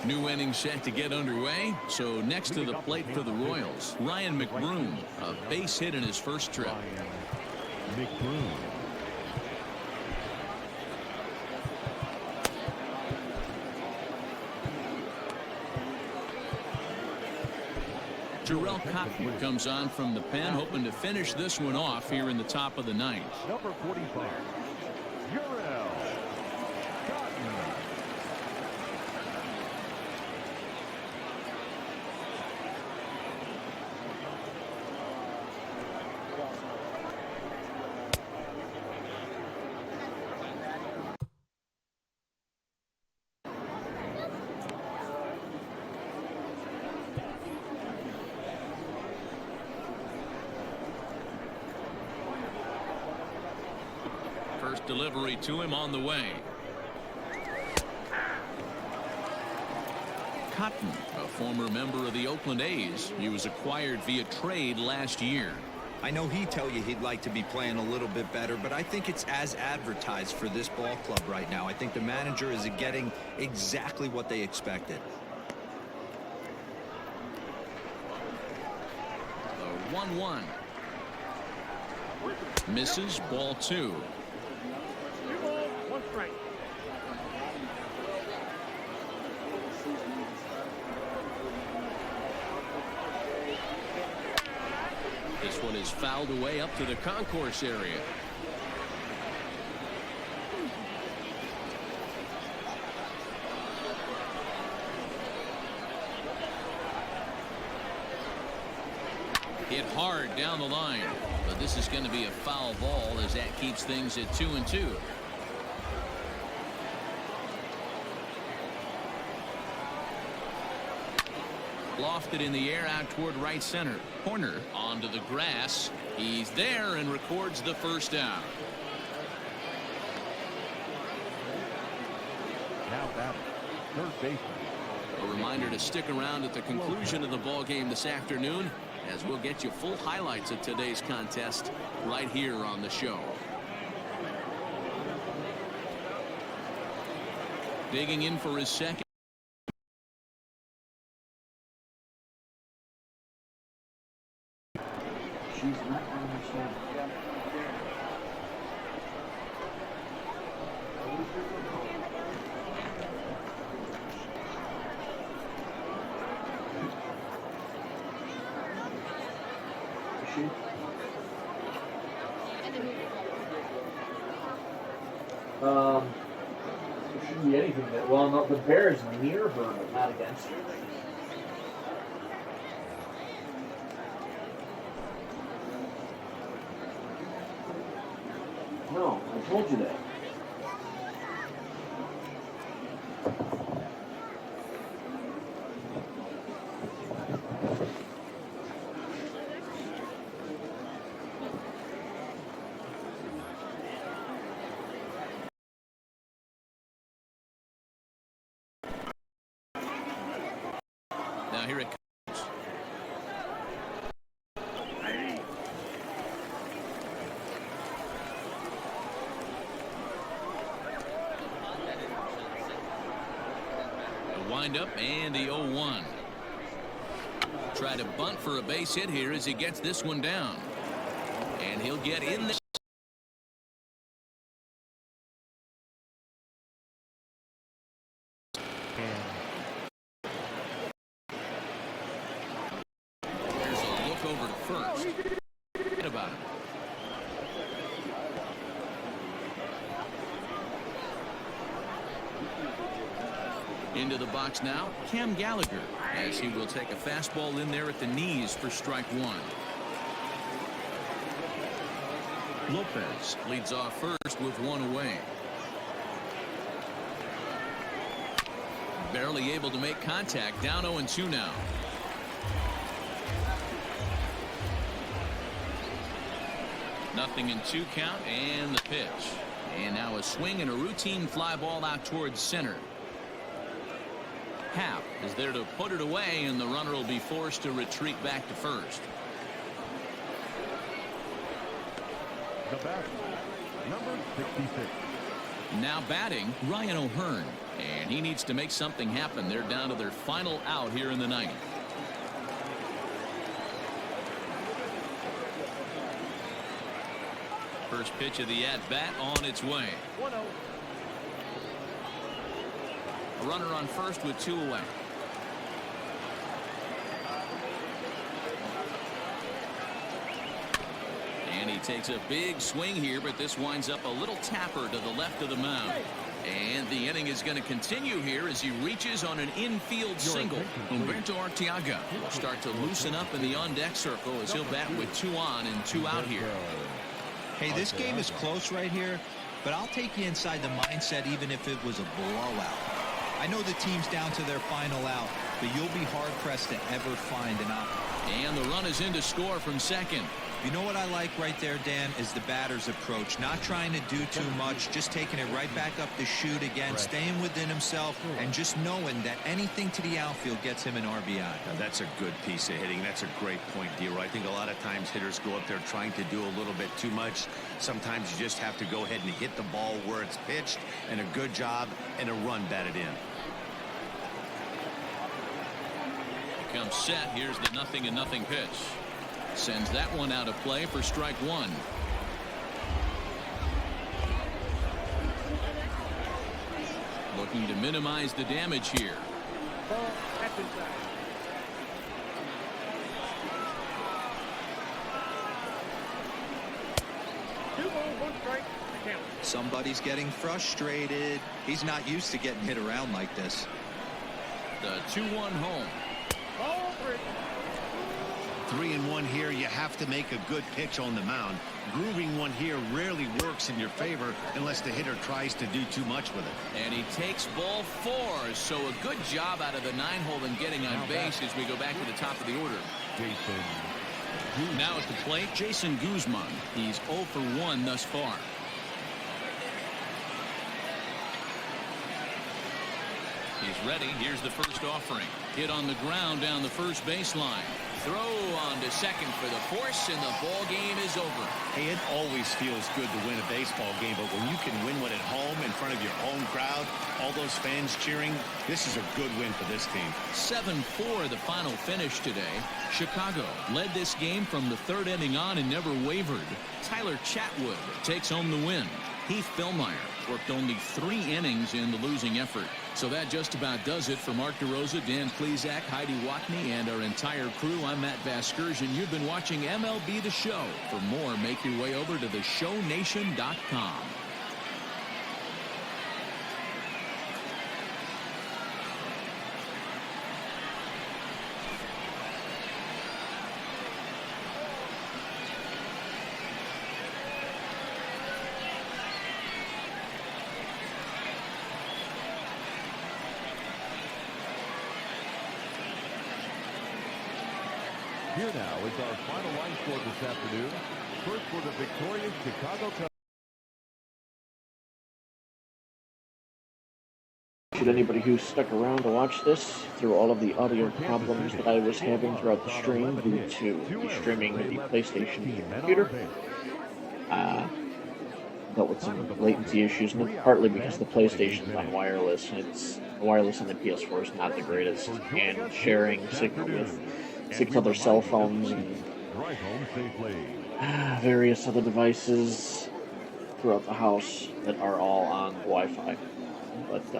New inning set to get underway. So next to the plate for the Royals, Ryan McBroom, a base hit in his first trip. McBroom. Jarrell Cotton comes on from the pen, hoping to finish this one off here in the top of the ninth. Number 45, Jarrell Cotton. First delivery to him on the way. Cotton, a former member of the Oakland A's. He was acquired via trade last year. I know he'd tell you he'd like to be playing a little bit better, but I think it's as advertised for this ball club right now. I think the manager is getting exactly what they expected. The 1-1. Misses, ball 2. 2 balls, 1 strike. This one is fouled away up to the concourse area. Hit hard down the line, but this is going to be a foul ball as that keeps things at 2-2. Lofted in the air out toward right center. Corner onto the grass. He's there and records the first down. Now batting, third baseman. A reminder to stick around at the conclusion of the ball game this afternoon, as we'll get you full highlights of today's contest right here on the show. Digging in for his second. She's not on the show. There shouldn't be anything that, well, no, the Bears near her, but not against her. No, I told you that. Now here it comes. windup and the 0-1. Try to bunt for a base hit here as he gets this one down. And he'll get in the Here's a look over to first. Forget about it. Into the box now, Cam Gallagher, as he will take a fastball in there at the knees for strike one. Lopez leads off first with one away. Barely able to make contact, down 0-2 now. Nothing in 2 count, and the pitch. And now a swing and a routine fly ball out towards center. Happ is there to put it away, and the runner will be forced to retreat back to first. The batter, number 66. Now batting, Ryan O'Hearn, and he needs to make something happen. They're down to their final out here in the ninth. First pitch of the at-bat on its way. 1-0. A runner on first with 2 away. And he takes a big swing here, but this winds up a little tapper to the left of the mound. And the inning is going to continue here as he reaches on an infield single. Humberto Arteaga will start to loosen up in the on-deck circle as he'll bat with 2 on and 2 out here. Hey, this game is close right here, but I'll take you inside the mindset even if it was a blowout. I know the team's down to their final out, but you'll be hard-pressed to ever find an out. And the run is in to score from second. You know what I like right there, Dan, is the batter's approach. Not trying to do too much, just taking it right back up the chute again, staying within himself, and just knowing that anything to the outfield gets him an RBI. Now, that's a good piece of hitting. That's a great point, D-Roy. I think a lot of times hitters go up there trying to do a little bit too much. Sometimes you just have to go ahead and hit the ball where it's pitched, and a good job and a run batted in. Comes set. Here's the 0-0 pitch. Sends that one out of play for strike one. Looking to minimize the damage here. Ball, that's inside. Two balls, 1 strike, count. Somebody's getting frustrated. He's not used to getting hit around like this. The 2-1 home. Ball 3. 3-1 here. You have to make a good pitch on the mound. Grooving one here rarely works in your favor unless the hitter tries to do too much with it. And he takes ball 4. So a good job out of the 9-hole and getting on base as we go back to the top of the order. Now at the plate, Jason Guzman. He's 0 for 1 thus far. He's ready. Here's the first offering. Hit on the ground down the first baseline. Throw on to second for the force, and the ball game is over. Hey, it always feels good to win a baseball game, but when you can win one at home in front of your home crowd, all those fans cheering, this is a good win for this team. 7-4 the final finish today. Chicago led this game from the 3rd inning on and never wavered. Tyler Chatwood takes home the win. Heath Fillmyer worked only 3 innings in the losing effort. So that just about does it for Mark DeRosa, Dan Klezak, Heidi Watney, and our entire crew. I'm Matt Vasgersian. You've been watching MLB The Show. For more, make your way over to theshownation.com. Here now is our final line score this afternoon. First for the victorious Chicago Cubs. Should anybody who stuck around to watch this through all of the audio problems that I was having throughout the stream due to the streaming of the PlayStation computer, dealt with some latency issues, and it's partly because the PlayStation's on wireless, and it's wireless on the PS4 is not the greatest, and sharing signal with 6 other cell phones and various other devices throughout the house that are all on Wi-Fi. But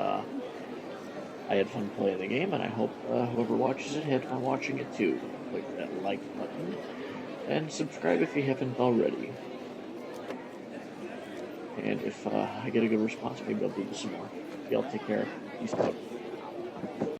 I had fun playing the game, and I hope whoever watches it had fun watching it too. Click that like button, and subscribe if you haven't already. And if I get a good response, maybe I'll do this some more. Y'all take care. Peace out.